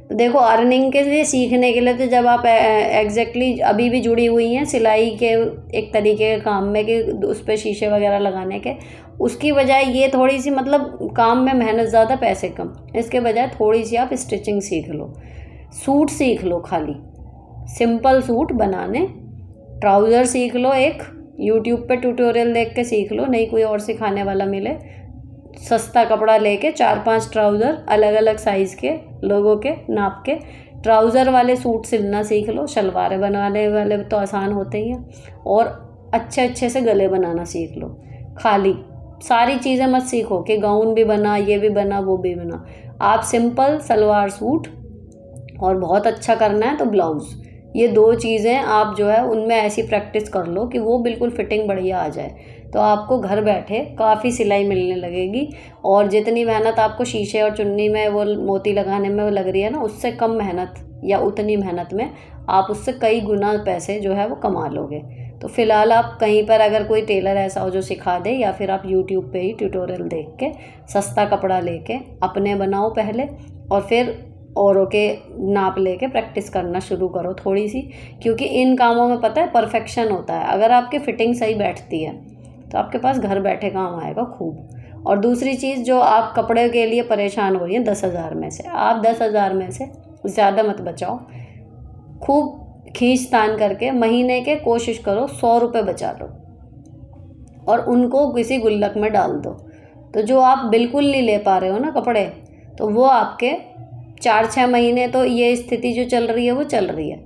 तो देखो, अर्निंग के लिए, सीखने के लिए तो जब आप एग्जैक्टली अभी भी जुड़ी हुई हैं सिलाई के एक तरीके के काम में कि उस पर शीशे वगैरह लगाने के, उसकी बजाय ये थोड़ी सी, मतलब काम में मेहनत ज़्यादा पैसे कम, इसके बजाय थोड़ी सी आप स्टिचिंग सीख लो, सूट सीख लो, खाली सिंपल सूट बनाने, ट्राउज़र सीख लो, एक यूट्यूब पे ट्यूटोरियल देख के सीख लो, नहीं कोई और सिखाने वाला मिले, सस्ता कपड़ा लेके 4-5 ट्राउज़र अलग अलग साइज़ के, लोगों के नाप के ट्राउज़र वाले सूट सिलना सीख लो। शलवारें बनाने वाले तो आसान होते ही हैं, और अच्छे अच्छे से गले बनाना सीख लो। खाली सारी चीज़ें मत सीखो कि गाउन भी बना, ये भी बना, वो भी बना। आप सिंपल सलवार सूट, और बहुत अच्छा करना है तो ब्लाउज़, ये 2 चीज़ें आप जो है उनमें ऐसी प्रैक्टिस कर लो कि वो बिल्कुल फिटिंग बढ़िया आ जाए। तो आपको घर बैठे काफ़ी सिलाई मिलने लगेगी, और जितनी मेहनत आपको शीशे और चुन्नी में वो मोती लगाने में वो लग रही है ना, उससे कम मेहनत या उतनी मेहनत में आप उससे कई गुना पैसे जो है वो कमा लोगे। तो फ़िलहाल आप कहीं पर अगर कोई टेलर ऐसा हो जो सिखा दे, या फिर आप यूट्यूब पे ही ट्यूटोरियल देख के सस्ता कपड़ा लेके अपने बनाओ पहले, और फिर औरों के नाप लेके प्रैक्टिस करना शुरू करो थोड़ी सी। क्योंकि इन कामों में पता है परफेक्शन होता है। अगर आपकी फ़िटिंग सही बैठती है तो आपके पास घर बैठे काम आएगा खूब। और दूसरी चीज़, जो आप कपड़े के लिए परेशान हो रही हैं 10,000 में से, आप 10,000 में से ज़्यादा मत बचाओ, खूब खींच तान करके महीने के कोशिश करो 100 रुपये बचा लो, और उनको किसी गुल्लक में डाल दो। तो जो आप बिल्कुल नहीं ले पा रहे हो ना कपड़े, तो वो आपके 4-6 महीने तो ये स्थिति जो चल रही है वो चल रही है,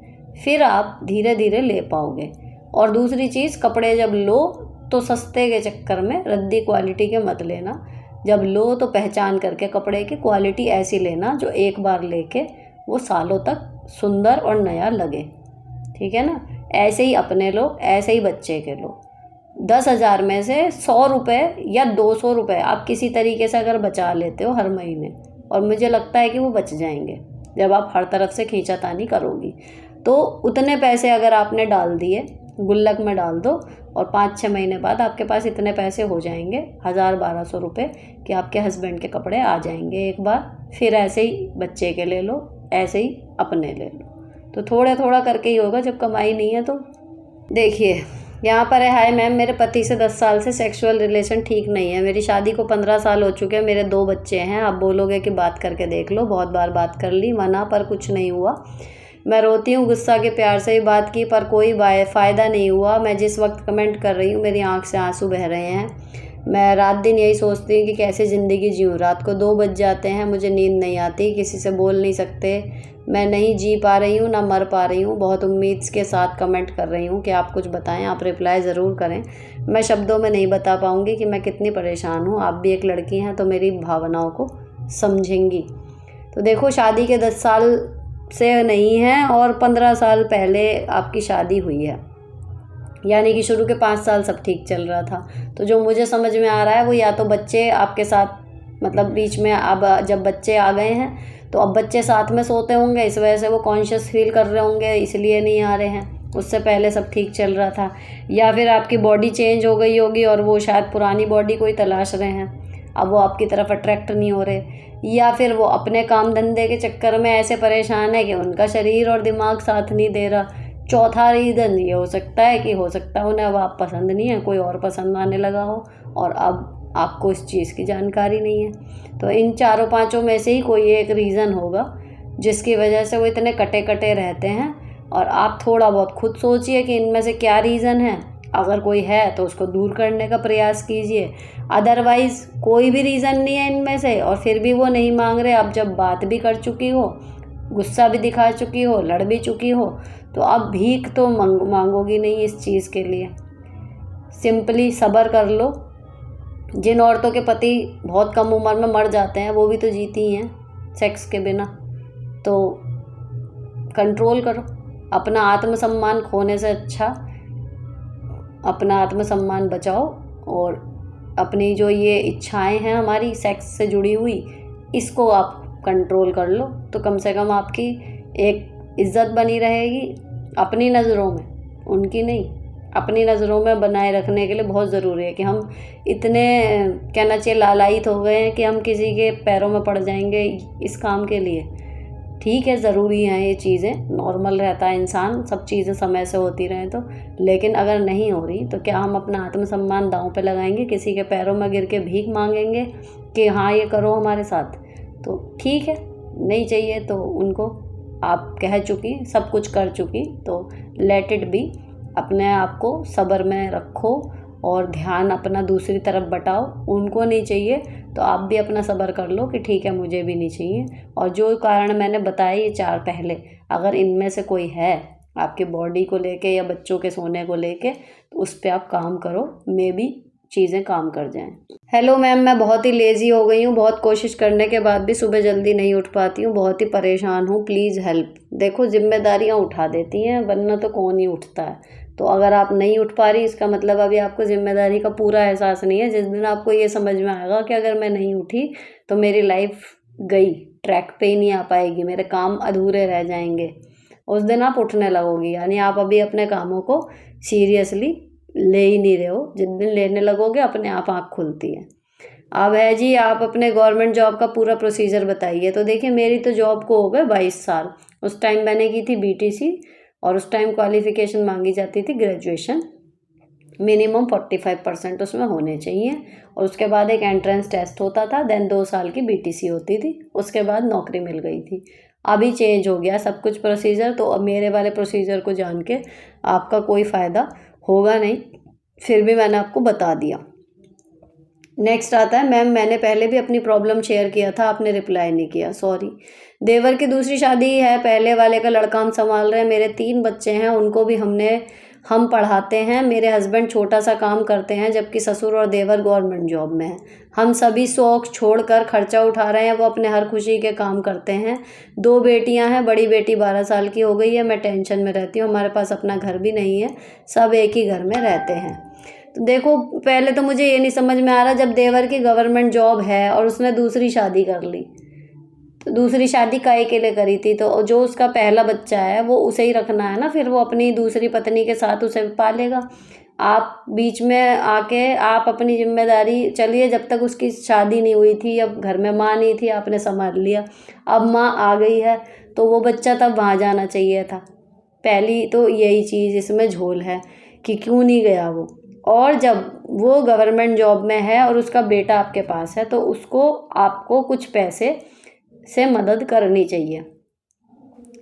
फिर आप धीरे धीरे ले पाओगे। और दूसरी चीज़, कपड़े जब लो तो सस्ते के चक्कर में रद्दी क्वालिटी के मत लेना। जब लो तो पहचान करके कपड़े की क्वालिटी ऐसी लेना जो एक बार लेके वो सालों तक सुंदर और नया लगे, ठीक है ना। ऐसे ही अपने लो, ऐसे ही बच्चे के लो। 10,000 में से 100 रुपये या 200 रुपये आप किसी तरीके से अगर बचा लेते हो हर महीने, और मुझे लगता है कि वो बच जाएंगे जब आप हर तरफ से खींचातानी करोगी, तो उतने पैसे अगर आपने डाल दिए गुल्लक में डाल दो, और 5-6 महीने बाद आपके पास इतने पैसे हो जाएंगे, 1,000-1,200 रुपये, कि आपके हस्बैंड के कपड़े आ जाएंगे एक बार। फिर ऐसे ही बच्चे के ले लो, ऐसे ही अपने ले लो। तो थोड़ा थोड़ा करके ही होगा जब कमाई नहीं है तो। देखिए यहाँ पर है, हाय मैम, मेरे पति से 10 साल से सेक्सुअल रिलेशन ठीक नहीं है। मेरी शादी को 15 साल हो चुके हैं, मेरे 2 बच्चे हैं। आप बोलोगे कि बात करके देख लो, बहुत बार बात कर ली, मना, पर कुछ नहीं हुआ। मैं रोती हूँ, गुस्सा के प्यार से ही बात की, पर कोई फ़ायदा नहीं हुआ। मैं जिस वक्त कमेंट कर रही हूँ मेरी आँख से आंसू बह रहे हैं। मैं रात दिन यही सोचती हूँ कि कैसे ज़िंदगी जीऊँ। रात को 2 बज जाते हैं, मुझे नींद नहीं आती, किसी से बोल नहीं सकते, मैं नहीं जी पा रही हूँ, ना मर पा रही हूँ। बहुत उम्मीद के साथ कमेंट कर रही हूँ कि आप कुछ बताएं, आप रिप्लाई ज़रूर करें। मैं शब्दों में नहीं बता पाऊँगी कि मैं कितनी परेशान हूँ। आप भी एक लड़की हैं तो मेरी भावनाओं को समझेंगी। तो देखो, शादी के 10 साल से नहीं है, और 15 साल पहले आपकी शादी हुई है, यानी कि शुरू के 5 साल सब ठीक चल रहा था। तो जो मुझे समझ में आ रहा है वो या तो बच्चे आपके साथ, मतलब बीच में अब जब बच्चे आ गए हैं तो अब बच्चे साथ में सोते होंगे, इस वजह से वो कॉन्शियस फील कर रहे होंगे, इसलिए नहीं आ रहे हैं। उससे पहले सब ठीक चल रहा था। या फिर आपकी बॉडी चेंज हो गई होगी और वो शायद पुरानी बॉडी को ही तलाश रहे हैं, अब वो आपकी तरफ अट्रैक्ट नहीं हो रहे। या फिर वो अपने काम धंधे के चक्कर में ऐसे परेशान है कि उनका शरीर और दिमाग साथ नहीं दे रहा। चौथा रीज़न ये हो सकता है कि हो सकता है उन्हें अब आप पसंद नहीं है, कोई और पसंद आने लगा हो, और अब आपको इस चीज़ की जानकारी नहीं है। तो इन चारों पांचों में से ही कोई एक रीज़न होगा जिसकी वजह से वो इतने कटे कटे रहते हैं। और आप थोड़ा बहुत खुद सोचिए कि इनमें से क्या रीज़न है। अगर कोई है तो उसको दूर करने का प्रयास कीजिए, अदरवाइज़ कोई भी रीज़न नहीं है इनमें से, और फिर भी वो नहीं मांग रहे। अब जब बात भी कर चुकी हो, गुस्सा भी दिखा चुकी हो, लड़ भी चुकी हो, तो अब भीख तो मांगोगी नहीं इस चीज़ के लिए। सिंपली सब्र कर लो। जिन औरतों के पति बहुत कम उम्र में मर जाते हैं वो भी तो जीती ही हैं सेक्स के बिना। तो कंट्रोल करो। अपना आत्मसम्मान खोने से अच्छा अपना आत्मसम्मान बचाओ, और अपनी जो ये इच्छाएं हैं हमारी सेक्स से जुड़ी हुई, इसको आप कंट्रोल कर लो, तो कम से कम आपकी एक इज़्ज़त बनी रहेगी अपनी नज़रों में, उनकी नहीं, अपनी नज़रों में बनाए रखने के लिए बहुत ज़रूरी है कि हम इतने कहना चाहिए लालायित हो गए हैं कि हम किसी के पैरों में पड़ जाएंगे इस काम के लिए। ठीक है, ज़रूरी हैं ये चीज़ें, नॉर्मल रहता है इंसान, सब चीज़ें समय से होती रहें तो। लेकिन अगर नहीं हो रही तो क्या हम अपना आत्मसम्मान दांव पे लगाएंगे, किसी के पैरों में गिर के भीख मांगेंगे कि हाँ ये करो हमारे साथ? तो ठीक है, नहीं चाहिए तो उनको आप कह चुकी, सब कुछ कर चुकी, तो लेट इट बी। अपने आप को सब्र में रखो और ध्यान अपना दूसरी तरफ बटाओ। उनको नहीं चाहिए तो आप भी अपना सब्र कर लो कि ठीक है मुझे भी नहीं चाहिए। और जो कारण मैंने बताए ये 4 पहले, अगर इनमें से कोई है आपकी बॉडी को लेके या बच्चों के सोने को लेके, तो उस पर आप काम करो, मे बी चीज़ें काम कर जाएं। हेलो मैम, मैं बहुत ही लेज़ी हो गई हूँ, बहुत कोशिश करने के बाद भी सुबह जल्दी नहीं उठ पाती हूँ, बहुत ही परेशान हूँ, प्लीज़ हेल्प। देखो जिम्मेदारियाँ उठा देती हैं, वरना तो कौन ही उठता है। तो अगर आप नहीं उठ पा रही, इसका मतलब अभी आपको ज़िम्मेदारी का पूरा एहसास नहीं है। जिस दिन आपको ये समझ में आएगा कि अगर मैं नहीं उठी तो मेरी लाइफ गई, ट्रैक पे ही नहीं आ पाएगी, मेरे काम अधूरे रह जाएंगे, उस दिन आप उठने लगोगी। यानी आप अभी अपने कामों को सीरियसली ले ही नहीं रहे हो। जिस दिन लेने लगोगे अपने आप आँख खुलती है। अब है जी, आप अपने गवर्नमेंट जॉब का पूरा प्रोसीजर बताइए। तो देखिए मेरी तो जॉब को हो गए 22 साल। उस टाइम मैंने की थी बीटीसी और उस टाइम क्वालिफ़िकेशन मांगी जाती थी ग्रेजुएशन, मिनिमम 45% उसमें होने चाहिए। और उसके बाद एक एंट्रेंस टेस्ट होता था, देन 2 साल की बीटीसी होती थी, उसके बाद नौकरी मिल गई थी। अभी चेंज हो गया सब कुछ प्रोसीजर, तो अब मेरे वाले प्रोसीजर को जान के आपका कोई फ़ायदा होगा नहीं, फिर भी मैंने आपको बता दिया। नेक्स्ट आता है मैम, मैंने पहले भी अपनी प्रॉब्लम शेयर किया था, आपने रिप्लाई नहीं किया, सॉरी। देवर की दूसरी शादी है, पहले वाले का लड़का हम संभाल रहे हैं, मेरे 3 बच्चे हैं, उनको भी हम पढ़ाते हैं। मेरे हस्बैंड छोटा सा काम करते हैं, जबकि ससुर और देवर गवर्नमेंट जॉब में हैं। हम सभी शौक छोड़कर खर्चा उठा रहे हैं, वो अपने हर खुशी के काम करते हैं। 2 बेटियां हैं, बड़ी बेटी 12 साल की हो गई है, मैं टेंशन में रहती हूँ, हमारे पास अपना घर भी नहीं है, सब एक ही घर में रहते हैं। तो देखो पहले तो मुझे ये नहीं समझ में आ रहा, जब देवर की गवर्नमेंट जॉब है और उसने दूसरी शादी कर ली, तो दूसरी शादी काहे के लिए करी थी? तो जो उसका पहला बच्चा है वो उसे ही रखना है ना, फिर वो अपनी दूसरी पत्नी के साथ उसे पालेगा। आप बीच में आके आप अपनी जिम्मेदारी, चलिए जब तक उसकी शादी नहीं हुई थी, अब घर में माँ नहीं थी, आपने संभाल लिया। अब माँ आ गई है तो वो बच्चा तब वहाँ जाना चाहिए था। पहली तो यही चीज़ इसमें झोल है कि क्यों नहीं गया वो। और जब वो गवर्नमेंट जॉब में है और उसका बेटा आपके पास है, तो उसको आपको कुछ पैसे से मदद करनी चाहिए।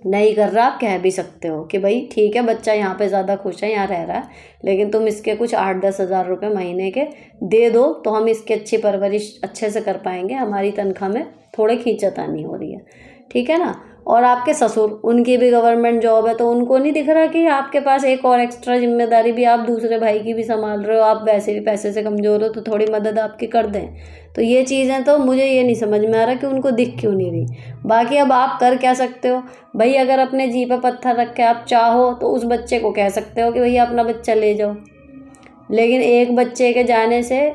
नहीं कर रहा, आप कह भी सकते हो कि भाई ठीक है बच्चा यहाँ पे ज़्यादा खुश है, यहाँ रह रहा है, लेकिन तुम इसके कुछ 8-10 हज़ार रुपये महीने के दे दो तो हम इसकी अच्छी परवरिश अच्छे से कर पाएंगे, हमारी तनख्वाह में थोड़े खींचतानी हो रही है, ठीक है ना। और आपके ससुर, उनकी भी गवर्नमेंट जॉब है, तो उनको नहीं दिख रहा कि आपके पास एक और एक्स्ट्रा जिम्मेदारी भी, आप दूसरे भाई की भी संभाल रहे हो, आप वैसे भी पैसे से कमज़ोर हो, तो थोड़ी मदद आपकी कर दें। तो ये चीज़ें तो मुझे ये नहीं समझ में आ रहा कि उनको दिख क्यों नहीं रही। बाकी अब आप कर क्या सकते हो भाई, अगर अपने जी पे पत्थर रख के आप चाहो तो उस बच्चे को कह सकते हो कि भैया अपना बच्चा ले जाओ। लेकिन एक बच्चे के जाने से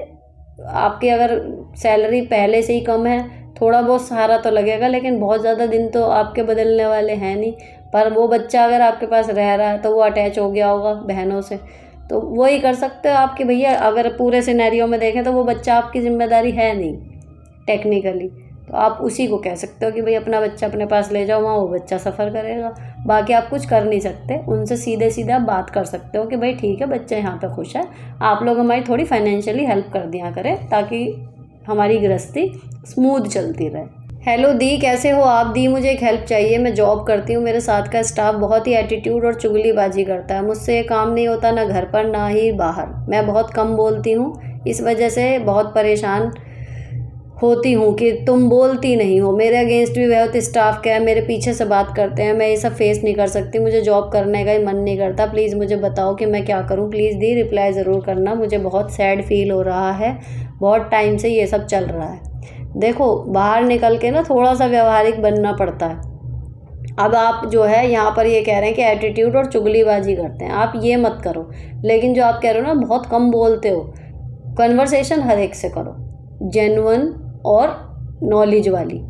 आपकी अगर सैलरी पहले से ही कम है, थोड़ा बहुत सहारा तो लगेगा, लेकिन बहुत ज़्यादा दिन तो आपके बदलने वाले हैं नहीं। पर वो बच्चा अगर आपके पास रह रहा है तो वो अटैच हो गया होगा बहनों से, तो वही कर सकते हो आप कि भैया अगर पूरे सिनेरियो में देखें तो वो बच्चा आपकी जिम्मेदारी है नहीं टेक्निकली, तो आप उसी को कह सकते हो कि भाई अपना बच्चा अपने पास ले जाओ, वहाँ वो बच्चा सफ़र करेगा। बाकी आप कुछ कर नहीं सकते, उनसे सीधे सीधे आप बात कर सकते हो कि भाई ठीक है बच्चा यहाँ पे खुश है, आप लोग हमारी थोड़ी फाइनेंशियली हेल्प कर दिया करें ताकि हमारी गृहस्थी स्मूथ चलती रहे। हेलो दी, कैसे हो आप? दी मुझे एक हेल्प चाहिए, मैं जॉब करती हूँ, मेरे साथ का स्टाफ बहुत ही एटीट्यूड और चुगलीबाजी करता है, मुझसे ये काम नहीं होता, ना घर पर ना ही बाहर। मैं बहुत कम बोलती हूँ, इस वजह से बहुत परेशान होती हूँ कि तुम बोलती नहीं हो। मेरे अगेंस्ट भी बहुत स्टाफ क्या है, मेरे पीछे से बात करते हैं, मैं ये सब फेस नहीं कर सकती, मुझे जॉब करने का ही मन नहीं करता। प्लीज़ मुझे बताओ कि मैं क्या करूँ। प्लीज़ दी रिप्लाई ज़रूर करना, मुझे बहुत सैड फील हो रहा है, बहुत टाइम से ये सब चल रहा है। देखो बाहर निकल के ना थोड़ा सा व्यवहारिक बनना पड़ता है। अब आप जो है यहाँ पर ये कह रहे हैं कि एटीट्यूड और चुगलीबाजी करते हैं, आप ये मत करो। लेकिन जो आप कह रहे हो ना बहुत कम बोलते हो, कन्वर्सेशन हर एक से करो, जेन्युइन और नॉलेज वाली,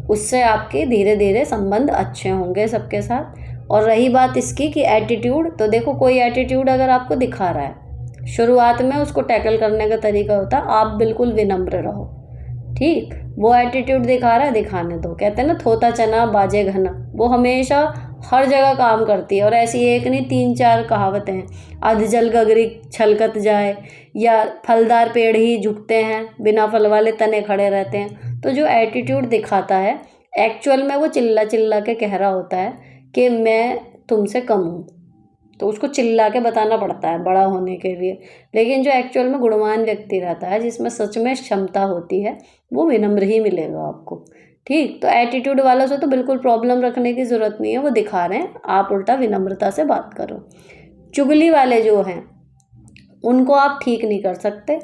उससे आपके धीरे धीरे संबंध अच्छे होंगे सबके साथ। और रही बात इसकी कि एटीट्यूड, तो देखो कोई एटीट्यूड अगर आपको दिखा रहा है, शुरुआत में उसको टैकल करने का तरीका होता है आप बिल्कुल विनम्र रहो, ठीक। वो एटीट्यूड दिखा रहा है, दिखाने दो। कहते हैं ना थोता चना बाजे घना, वो हमेशा हर जगह काम करती है। और ऐसी एक नहीं 3-4 कहावतें हैं, अध जल गगरी छलकत जाए, या फलदार पेड़ ही झुकते हैं, बिना फल वाले तने खड़े रहते हैं। तो जो एटीट्यूड दिखाता है एक्चुअल में वो चिल्ला चिल्ला के कह रहा होता है कि मैं तुमसे कम हूँ, तो उसको चिल्ला के बताना पड़ता है बड़ा होने के लिए। लेकिन जो एक्चुअल में गुणवान व्यक्ति रहता है, जिसमें सच में क्षमता होती है, वो विनम्र ही मिलेगा आपको, ठीक। तो एटीट्यूड वालों से तो बिल्कुल प्रॉब्लम रखने की ज़रूरत नहीं है, वो दिखा रहे हैं, आप उल्टा विनम्रता से बात करो। चुगली वाले जो हैं उनको आप ठीक नहीं कर सकते,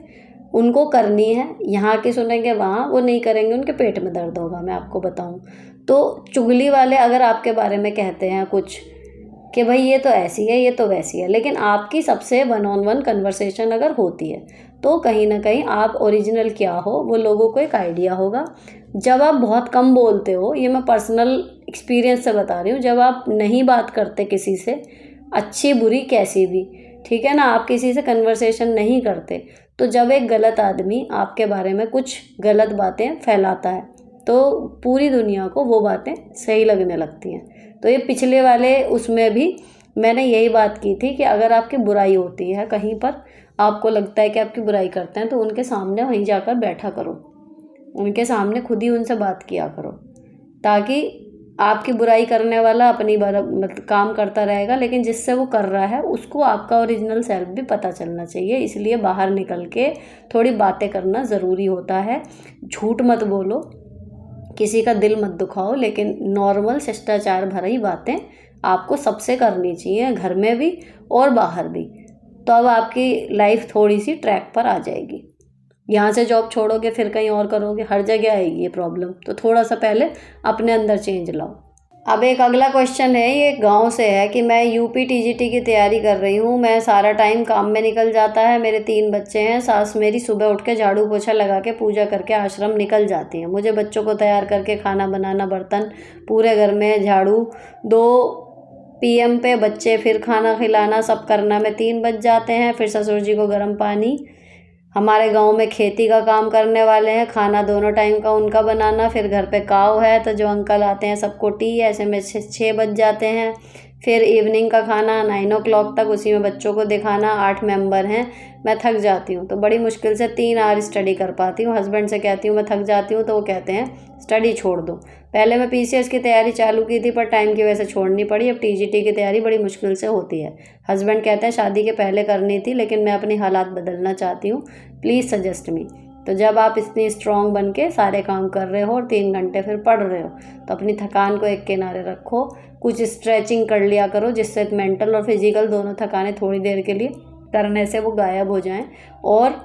उनको करनी है, यहाँ की सुनेंगे वहाँ, वो नहीं करेंगे, उनके पेट में दर्द होगा, मैं आपको बताऊँ तो। चुगली वाले अगर आपके बारे में कहते हैं कुछ कि भाई ये तो ऐसी है, ये तो वैसी है, लेकिन आपकी सबसे 1-on-1 कन्वर्सेशन अगर होती है तो कहीं ना कहीं आप ओरिजिनल क्या हो वो लोगों को एक आइडिया होगा। जब आप बहुत कम बोलते हो, ये मैं पर्सनल एक्सपीरियंस से बता रही हूँ, जब आप नहीं बात करते किसी से, अच्छी बुरी कैसी भी, ठीक है ना, आप किसी से कन्वर्सेशन नहीं करते, तो जब एक गलत आदमी आपके बारे में कुछ गलत बातें फैलाता है तो पूरी दुनिया को वो बातें सही लगने लगती हैं। तो ये पिछले वाले उसमें भी मैंने यही बात की थी कि अगर आपकी बुराई होती है कहीं पर, आपको लगता है कि आपकी बुराई करते हैं, तो उनके सामने वहीं जाकर बैठा करो, उनके सामने खुद ही उनसे बात किया करो, ताकि आपकी बुराई करने वाला अपनी मतलब काम करता रहेगा, लेकिन जिससे वो कर रहा है उसको आपका ओरिजिनल सेल्फ भी पता चलना चाहिए। इसलिए बाहर निकल के थोड़ी बातें करना ज़रूरी होता है। झूठ मत बोलो, किसी का दिल मत दुखाओ, लेकिन नॉर्मल शिष्टाचार भरी बातें आपको सबसे करनी चाहिए, घर में भी और बाहर भी। तो अब आपकी लाइफ थोड़ी सी ट्रैक पर आ जाएगी। यहाँ से जॉब छोड़ोगे फिर कहीं और करोगे, हर जगह आएगी ये प्रॉब्लम। तो थोड़ा सा पहले अपने अंदर चेंज लाओ। अब एक अगला क्वेश्चन है, ये गांव से है कि मैं यूपी टीजीटी की तैयारी कर रही हूँ, मैं सारा टाइम काम में निकल जाता है, मेरे 3 बच्चे हैं, सास मेरी सुबह उठ के झाड़ू पोछा लगा के पूजा करके आश्रम निकल जाती हैं, मुझे बच्चों को तैयार करके खाना बनाना, बर्तन, पूरे घर में झाड़ू, 2 PM पे बच्चे, फिर खाना खिलाना, सब करना में 3 बज जाते हैं। फिर ससुर जी को गर्म पानी, हमारे गांव में खेती का काम करने वाले हैं, खाना दोनों टाइम का उनका बनाना, फिर घर पे काव है तो जो अंकल आते हैं सबको टी, ऐसे में 6 बज जाते हैं। फिर इवनिंग का खाना 9 o'clock तक, उसी में बच्चों को दिखाना, 8 मेंबर हैं, मैं थक जाती हूँ, तो बड़ी मुश्किल से 3 आवर स्टडी कर पाती हूँ। हस्बैंड से कहती हूँ मैं थक जाती हूँ, तो वो कहते हैं स्टडी छोड़ दो। पहले मैं PCS की तैयारी चालू की थी पर टाइम की वजह से छोड़नी पड़ी, अब TGT की तैयारी बड़ी मुश्किल से होती है। हस्बैंड कहते हैं शादी के पहले करनी थी, लेकिन मैं अपनी हालात बदलना चाहती हूँ, प्लीज़ सजेस्ट मी। तो जब आप इतनी स्ट्रॉन्ग बन के सारे काम कर रहे हो और 3 घंटे फिर पढ़ रहे हो, तो अपनी थकान को एक किनारे रखो, कुछ स्ट्रेचिंग कर लिया करो, जिससे मेंटल और फिजिकल दोनों थकानें थोड़ी देर के लिए करने से वो गायब हो जाएं। और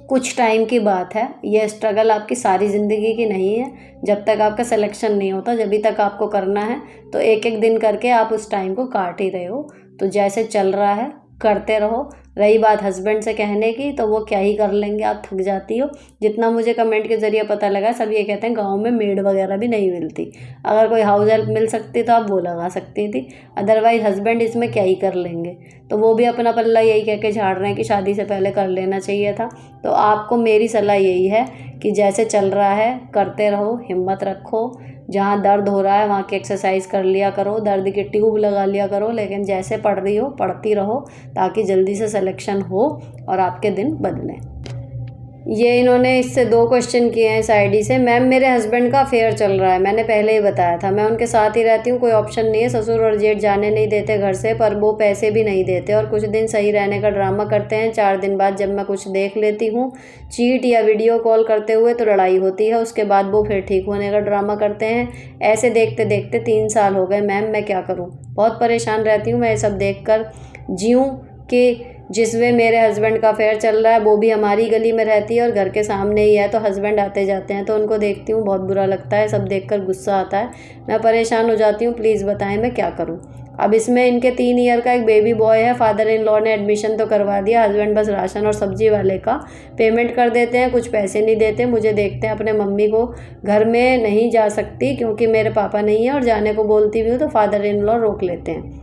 कुछ टाइम की बात है, ये स्ट्रगल आपकी सारी ज़िंदगी की नहीं है। जब तक आपका सिलेक्शन नहीं होता, जब तक आपको करना है, तो एक एक दिन करके आप उस टाइम को काट ही रहे हो। तो जैसे चल रहा है करते रहो। रही बात हस्बैंड से कहने की, तो वो क्या ही कर लेंगे, आप थक जाती हो। जितना मुझे कमेंट के ज़रिए पता लगा, सब ये कहते हैं गांव में मेड वगैरह भी नहीं मिलती, अगर कोई हाउस हेल्प मिल सकती तो आप वो लगा सकती थी, अदरवाइज़ हस्बैंड इसमें क्या ही कर लेंगे। तो वो भी अपना पल्ला यही कह के झाड़ रहे हैं कि शादी से पहले कर लेना चाहिए था। तो आपको मेरी सलाह यही है कि जैसे चल रहा है करते रहो, हिम्मत रखो, जहाँ दर्द हो रहा है वहाँ की एक्सरसाइज कर लिया करो, दर्द की ट्यूब लगा लिया करो, लेकिन जैसे पढ़ रही हो पढ़ती रहो, ताकि जल्दी से सिलेक्शन हो और आपके दिन बदलें। ये इन्होंने इससे 2 क्वेश्चन किए हैं इस आईडी से। मैम मेरे हस्बैंड का अफेयर चल रहा है, मैंने पहले ही बताया था, मैं उनके साथ ही रहती हूँ, कोई ऑप्शन नहीं है, ससुर और जेठ जाने नहीं देते घर से, पर वो पैसे भी नहीं देते और कुछ दिन सही रहने का ड्रामा करते हैं। 4 दिन बाद जब मैं कुछ देख लेती हूँ चीट या वीडियो कॉल करते हुए तो लड़ाई होती है, उसके बाद वो फिर ठीक होने का ड्रामा करते हैं। ऐसे देखते देखते 3 साल हो गए मैम, मैं क्या करूँ, बहुत परेशान रहती हूँ मैं ये सब देख कर। जीऊँ कि जिस वे मेरे हस्बैंड का अफेयर चल रहा है, वो भी हमारी गली में रहती है और घर के सामने ही है, तो हस्बैंड आते जाते हैं तो उनको देखती हूँ, बहुत बुरा लगता है, सब देखकर गुस्सा आता है, मैं परेशान हो जाती हूँ, प्लीज़ बताएं मैं क्या करूँ। अब इसमें इनके 3 ईयर का एक बेबी बॉय है। फादर इन लॉ ने एडमिशन तो करवा दिया, हस्बैंड बस राशन और सब्जी वाले का पेमेंट कर देते हैं, कुछ पैसे नहीं देते। मुझे देखते हैं अपने मम्मी को घर में नहीं जा सकती क्योंकि मेरे पापा नहीं है, और जाने को बोलती भी हूँ तो फादर इन लॉ रोक लेते हैं।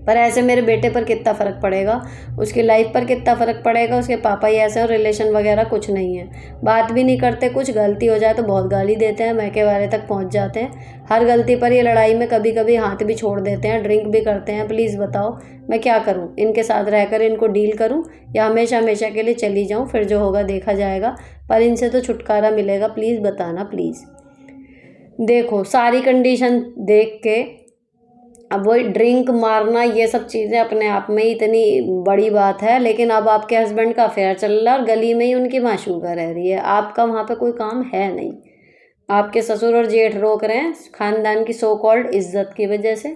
पर ऐसे मेरे बेटे पर कितना फ़र्क पड़ेगा, उसकी लाइफ पर कितना फ़र्क पड़ेगा। उसके पापा ही ऐसे हैं, रिलेशन वगैरह कुछ नहीं है, बात भी नहीं करते। कुछ गलती हो जाए तो बहुत गाली देते हैं, मैके वाले तक पहुंच जाते हैं। हर गलती पर ये लड़ाई में कभी कभी हाथ भी छोड़ देते हैं, ड्रिंक भी करते हैं। प्लीज़ बताओ मैं क्या करूं? इनके साथ रहकर इनको डील करूं या हमेशा हमेशा के लिए चली जाऊं? फिर जो होगा देखा जाएगा, पर इनसे तो छुटकारा मिलेगा। प्लीज़ बताना प्लीज़। देखो सारी कंडीशन देख के, अब वही ड्रिंक मारना ये सब चीज़ें अपने आप में ही इतनी बड़ी बात है, लेकिन अब आपके हस्बैंड का अफेयर चल रहा है और गली में ही उनकी माशूका रह रही है। आपका वहाँ पे कोई काम है नहीं, आपके ससुर और जेठ रोक रहे हैं खानदान की सो कॉल्ड इज्जत की वजह से।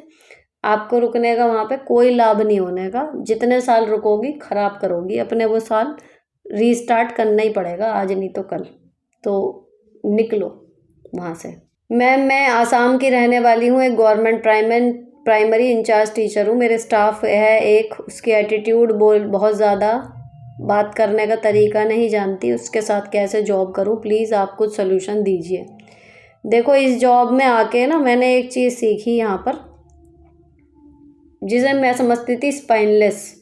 आपको रुकने का वहाँ पे कोई लाभ नहीं होने का। जितने साल रुकोगी खराब करोगी अपने, वो साल रीस्टार्ट करना ही पड़ेगा, आज नहीं तो कल। तो निकलो वहाँ से। मैं आसाम की रहने वाली हूँ, एक गवर्नमेंट प्राइमरी इंचार्ज टीचर हूँ। मेरे स्टाफ है एक, उसकी एटीट्यूड बहुत ज़्यादा, बात करने का तरीका नहीं जानती, उसके साथ कैसे जॉब करूँ? प्लीज़ आप कुछ सोल्यूशन दीजिए। देखो इस जॉब में आके ना मैंने एक चीज़ सीखी यहाँ पर, जिसे मैं समझती थी स्पाइनलेस,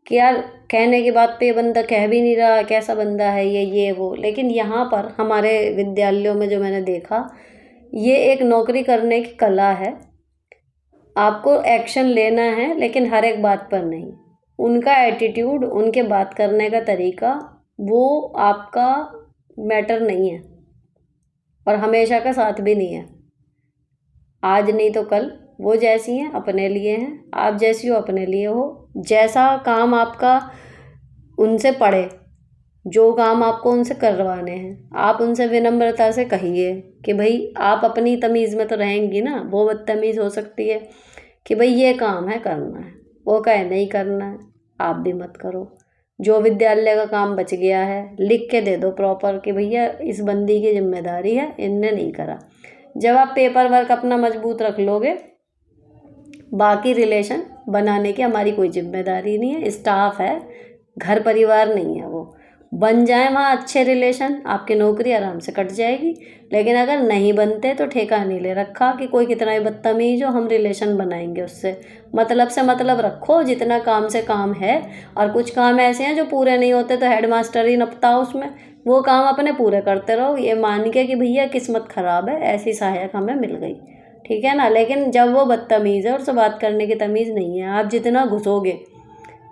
कि यार कहने की बात पे ये बंदा कह भी नहीं रहा, कैसा बंदा है ये वो। लेकिन यहाँ पर हमारे विद्यालयों में जो मैंने देखा, ये एक नौकरी करने की कला है। आपको एक्शन लेना है लेकिन हर एक बात पर नहीं। उनका एटीट्यूड, उनके बात करने का तरीका, वो आपका मैटर नहीं है और हमेशा का साथ भी नहीं है। आज नहीं तो कल वो जैसी हैं अपने लिए हैं, आप जैसी हो अपने लिए हो। जैसा काम आपका उनसे पड़े, जो काम आपको उनसे करवाने हैं, आप उनसे विनम्रता से कहिए कि भाई आप अपनी तमीज़ में तो रहेंगी ना। वो बदतमीज़ हो सकती है कि भाई ये काम है करना है, वो कहे नहीं करना है, आप भी मत करो। जो विद्यालय का काम बच गया है लिख के दे दो प्रॉपर कि भैया इस बंदी की जिम्मेदारी है, इनने नहीं करा। जब आप पेपर वर्क अपना मजबूत रख लोगे, बाकी रिलेशन बनाने की हमारी कोई जिम्मेदारी नहीं है। स्टाफ है, घर परिवार नहीं है। वो बन जाए वहाँ अच्छे रिलेशन, आपकी नौकरी आराम से कट जाएगी। लेकिन अगर नहीं बनते तो ठेका नहीं ले रखा कि कोई कितना ही बदतमीज हो, हम रिलेशन बनाएंगे उससे। मतलब से मतलब रखो, जितना काम से काम है। और कुछ काम ऐसे हैं जो पूरे नहीं होते तो हेडमास्टर ही नपता उसमें, वो काम अपने पूरे करते रहो, ये मान के कि भैया किस्मत ख़राब है, ऐसी सहायक हमें मिल गई, ठीक है ना। लेकिन जब वो बदतमीज़ है और उससे बात करने की तमीज़ नहीं है, आप जितना घुसोगे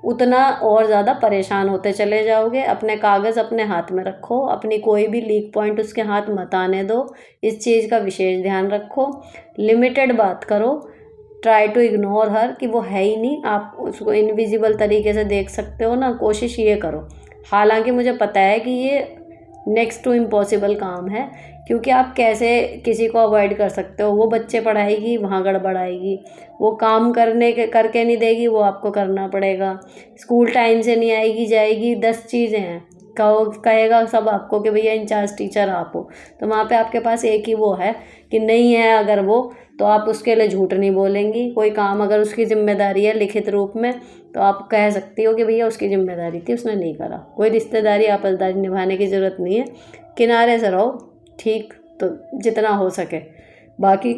उतना और ज़्यादा परेशान होते चले जाओगे। अपने कागज़ अपने हाथ में रखो, अपनी कोई भी लीक पॉइंट उसके हाथ मत आने दो, इस चीज़ का विशेष ध्यान रखो। लिमिटेड बात करो, ट्राई टू इग्नोर हर कि वो है ही नहीं, आप उसको इनविजिबल तरीके से देख सकते हो ना, कोशिश ये करो। हालांकि मुझे पता है कि ये नेक्स्ट टू इम्पॉसिबल काम है, क्योंकि आप कैसे किसी को अवॉइड कर सकते हो? वो बच्चे पढ़ाएगी, वहाँ गड़बड़ आएगी। वो काम करके नहीं देगी, वो आपको करना पड़ेगा। स्कूल टाइम से नहीं आएगी जाएगी, 10 चीज़ें हैं। कहेगा सब आपको कि भैया इंचार्ज टीचर आप हो, तो वहाँ पे आपके पास एक ही वो है कि नहीं है। अगर वो, तो आप उसके लिए झूठ नहीं बोलेंगी। कोई काम अगर उसकी जिम्मेदारी है लिखित रूप में, तो आप कह सकती हो कि भैया उसकी जिम्मेदारी थी, उसने नहीं करा। कोई रिश्तेदारी आपसदारी निभाने की ज़रूरत नहीं है, किनारे से रहो, ठीक, तो जितना हो सके। बाकी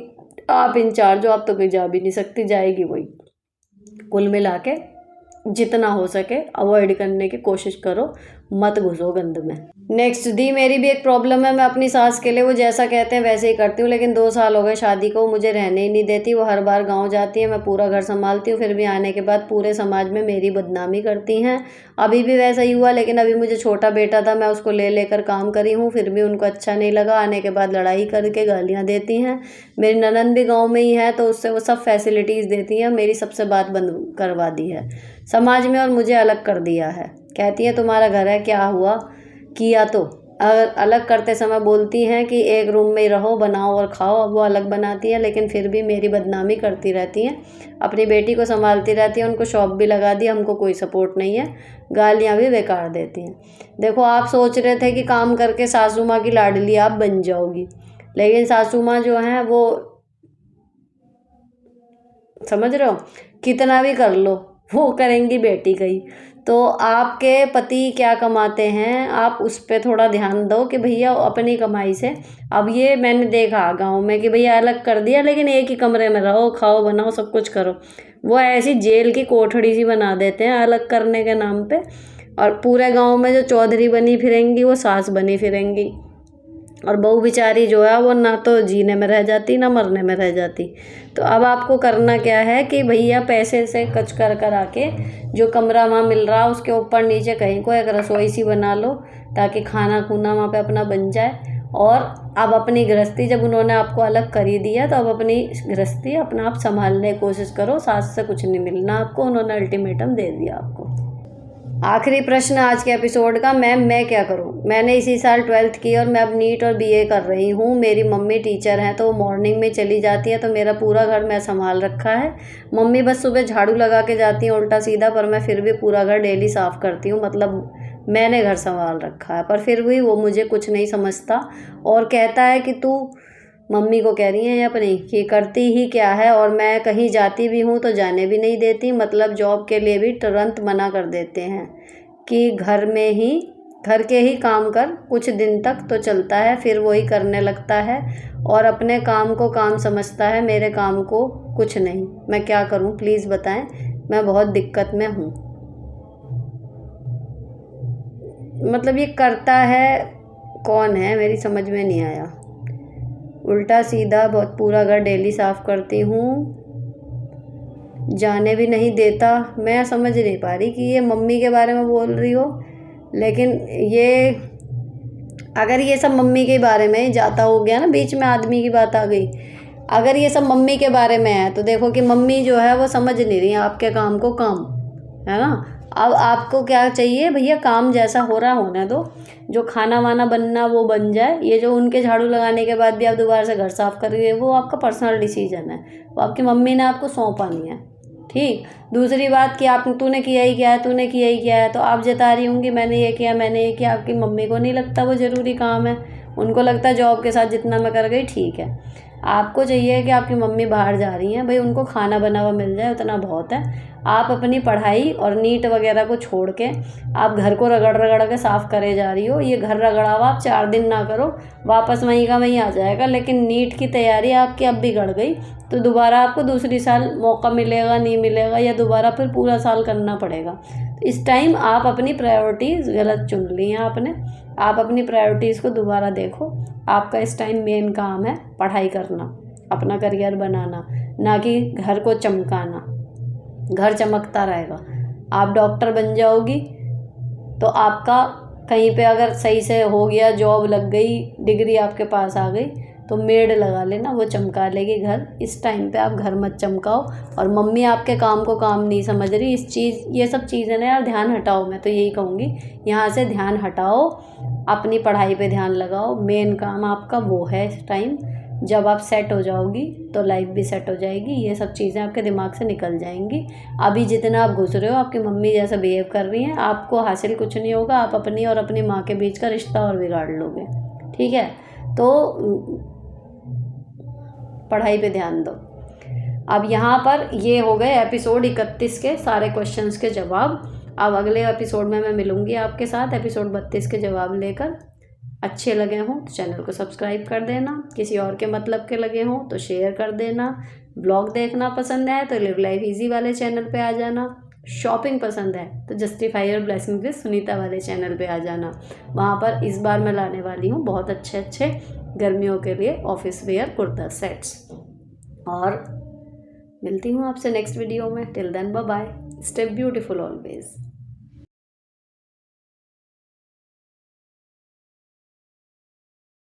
आप इंचार्ज हो, आप तो कहीं जा भी नहीं सकती, जाएगी वही। कुल मिला के जितना हो सके अवॉइड करने की कोशिश करो, मत घुसो गंद में। नेक्स्ट दी, मेरी भी एक प्रॉब्लम है। मैं अपनी सास के लिए वो जैसा कहते हैं वैसे ही करती हूँ, लेकिन 2 साल हो गए शादी को, मुझे रहने ही नहीं देती। वो हर बार गांव जाती है, मैं पूरा घर संभालती हूँ, फिर भी आने के बाद पूरे समाज में मेरी बदनामी करती हैं। अभी भी वैसा ही हुआ, लेकिन अभी मुझे छोटा बेटा था, मैं उसको ले लेकर काम करी हूँ, फिर भी उनको अच्छा नहीं लगा। आने के बाद लड़ाई करके गालियाँ देती हैं। मेरी ननद भी गाँव में ही है, तो उससे वो सब फैसिलिटीज़ देती हैं। मेरी सबसे बात बंद करवा दी है समाज में, और मुझे अलग कर दिया है। कहती है तुम्हारा घर है, क्या हुआ किया तो। अगर अलग करते समय बोलती हैं कि एक रूम में ही रहो, बनाओ और खाओ, अब वो अलग बनाती है, लेकिन फिर भी मेरी बदनामी करती रहती हैं। अपनी बेटी को संभालती रहती हैं, उनको शॉप भी लगा दी, हमको कोई सपोर्ट नहीं है, गालियाँ भी बेकार देती हैं। देखो आप सोच रहे थे कि काम करके सासू माँ की लाडली आप बन जाओगी, लेकिन सासू माँ जो हैं वो, समझ रहे हो, कितना भी कर लो, वो करेंगी बेटी का ही। तो आपके पति क्या कमाते हैं, आप उस पे थोड़ा ध्यान दो कि भैया अपनी कमाई से। अब ये मैंने देखा गाँव में कि भैया अलग कर दिया, लेकिन एक ही कमरे में रहो, खाओ बनाओ सब कुछ करो। वो ऐसी जेल की कोठड़ी सी बना देते हैं अलग करने के नाम पे, और पूरे गाँव में जो चौधरी बनी फिरेंगी वो सास बनी फिरेंगी, और बहू बेचारी जो है वो ना तो जीने में रह जाती ना मरने में रह जाती। तो अब आपको करना क्या है कि भैया पैसे से कच कर कर आके जो कमरा वहाँ मिल रहा है उसके ऊपर नीचे कहीं को एक रसोई सी बना लो, ताकि खाना खूना वहाँ पे अपना बन जाए। और अब अपनी गृहस्थी जब उन्होंने आपको अलग कर ही दिया, तो अब अपनी गृहस्थी अपना आप संभालने की कोशिश करो, सास से कुछ नहीं मिलना आपको, उन्होंने अल्टीमेटम दे दिया आपको। आखिरी प्रश्न आज के एपिसोड का, मैम मैं क्या करूं? मैंने इसी साल 12th की और मैं अब नीट और बीए कर रही हूं। मेरी मम्मी टीचर हैं तो वो मॉर्निंग में चली जाती है, तो मेरा पूरा घर मैं संभाल रखा है। मम्मी बस सुबह झाड़ू लगा के जाती हैं उल्टा सीधा, पर मैं फिर भी पूरा घर डेली साफ़ करती हूँ। मतलब मैंने घर संभाल रखा है, पर फिर भी वो मुझे कुछ नहीं समझता और कहता है कि तू, मम्मी को कह रही हैं अपनी, कि करती ही क्या है, और मैं कहीं जाती भी हूँ तो जाने भी नहीं देती। मतलब जॉब के लिए भी तुरंत मना कर देते हैं कि घर के ही काम कर, कुछ दिन तक तो चलता है, फिर वही करने लगता है और अपने काम को काम समझता है, मेरे काम को कुछ नहीं। मैं क्या करूँ प्लीज़ बताएं, मैं बहुत दिक्कत में हूँ। मतलब ये करता है कौन है, मेरी समझ में नहीं आया। उल्टा सीधा बहुत, पूरा घर डेली साफ़ करती हूँ, जाने भी नहीं देता। मैं समझ नहीं पा रही कि ये मम्मी के बारे में बोल रही हो, लेकिन ये अगर ये सब मम्मी के बारे में जाता हो गया ना, बीच में आदमी की बात आ गई, अगर ये सब मम्मी के बारे में है तो देखो कि मम्मी जो है वो समझ नहीं रही आपके काम को काम, है ना। अब आपको क्या चाहिए भैया, काम जैसा हो रहा होने दो, जो खाना वाना बनना वो बन जाए। ये जो उनके झाड़ू लगाने के बाद भी आप दोबारा से घर साफ़ कर रही है, वो आपका पर्सनल डिसीजन है, वो आपकी मम्मी ने आपको सौंपा नहीं है, ठीक। दूसरी बात कि आप, तूने किया ही क्या है, तूने किया ही क्या है, तो आप जता रही होंगी मैंने ये किया मैंने ये किया। आपकी मम्मी को नहीं लगता वो ज़रूरी काम है, उनको लगता है जॉब के साथ जितना मैं कर गई ठीक है। आपको चाहिए कि आपकी मम्मी बाहर जा रही हैं, भाई उनको खाना बना हुआ मिल जाए उतना बहुत है। आप अपनी पढ़ाई और नीट वगैरह को छोड़ के आप घर को रगड़ रगड़ के साफ़ करे जा रही हो। ये घर रगड़ा हुआ आप 4 दिन ना करो, वापस वहीं का वहीं आ जाएगा। लेकिन नीट की तैयारी आपकी अब बिगड़ गई, तो दोबारा आपको दूसरी साल मौका मिलेगा नहीं मिलेगा, या दोबारा फिर पूरा साल करना पड़ेगा। तो इस टाइम आप अपनी प्रायोरिटीज़ गलत चुन ली हैं आपने। आप अपनी प्रायोरिटीज़ को दोबारा देखो। आपका इस टाइम मेन काम है पढ़ाई करना, अपना करियर बनाना, ना कि घर को चमकाना। घर चमकता रहेगा। आप डॉक्टर बन जाओगी तो आपका कहीं पे अगर सही से हो गया, जॉब लग गई, डिग्री आपके पास आ गई, तो मेड लगा लेना, वो चमका लेगी घर। इस टाइम पे आप घर मत चमकाओ। और मम्मी आपके काम को काम नहीं समझ रही, ये सब चीज़ें ना यार ध्यान हटाओ। मैं तो यही कहूँगी, यहाँ से ध्यान हटाओ, अपनी पढ़ाई पे ध्यान लगाओ। मेन काम आपका वो है इस टाइम। जब आप सेट हो जाओगी तो लाइफ भी सेट हो जाएगी, ये सब चीज़ें आपके दिमाग से निकल जाएंगी। अभी जितना आप घुस रहे हो, आपकी मम्मी जैसा बिहेव कर रही हैं, आपको हासिल कुछ नहीं होगा। आप अपनी और अपनी माँ के बीच का रिश्ता और बिगाड़ लोगे, ठीक है। तो पढ़ाई पे ध्यान दो। अब यहाँ पर ये हो गए एपिसोड 31 के सारे क्वेश्चंस के जवाब। अब अगले एपिसोड में मैं मिलूँगी आपके साथ एपिसोड 32 के जवाब लेकर। अच्छे लगे हों तो चैनल को सब्सक्राइब कर देना, किसी और के मतलब के लगे हों तो शेयर कर देना। ब्लॉग देखना पसंद है तो लिव लाइफ ईजी वाले चैनल पे आ जाना। शॉपिंग पसंद है तो justify your blessing with Sunita वाले चैनल पे आ जाना। वहाँ पर इस बार मैं लाने वाली हूँ बहुत अच्छे अच्छे गर्मियों के लिए ऑफिस वेयर कुर्ता सेट्स। और मिलती हूँ आपसे नेक्स्ट वीडियो में। Till then bye bye, stay beautiful always.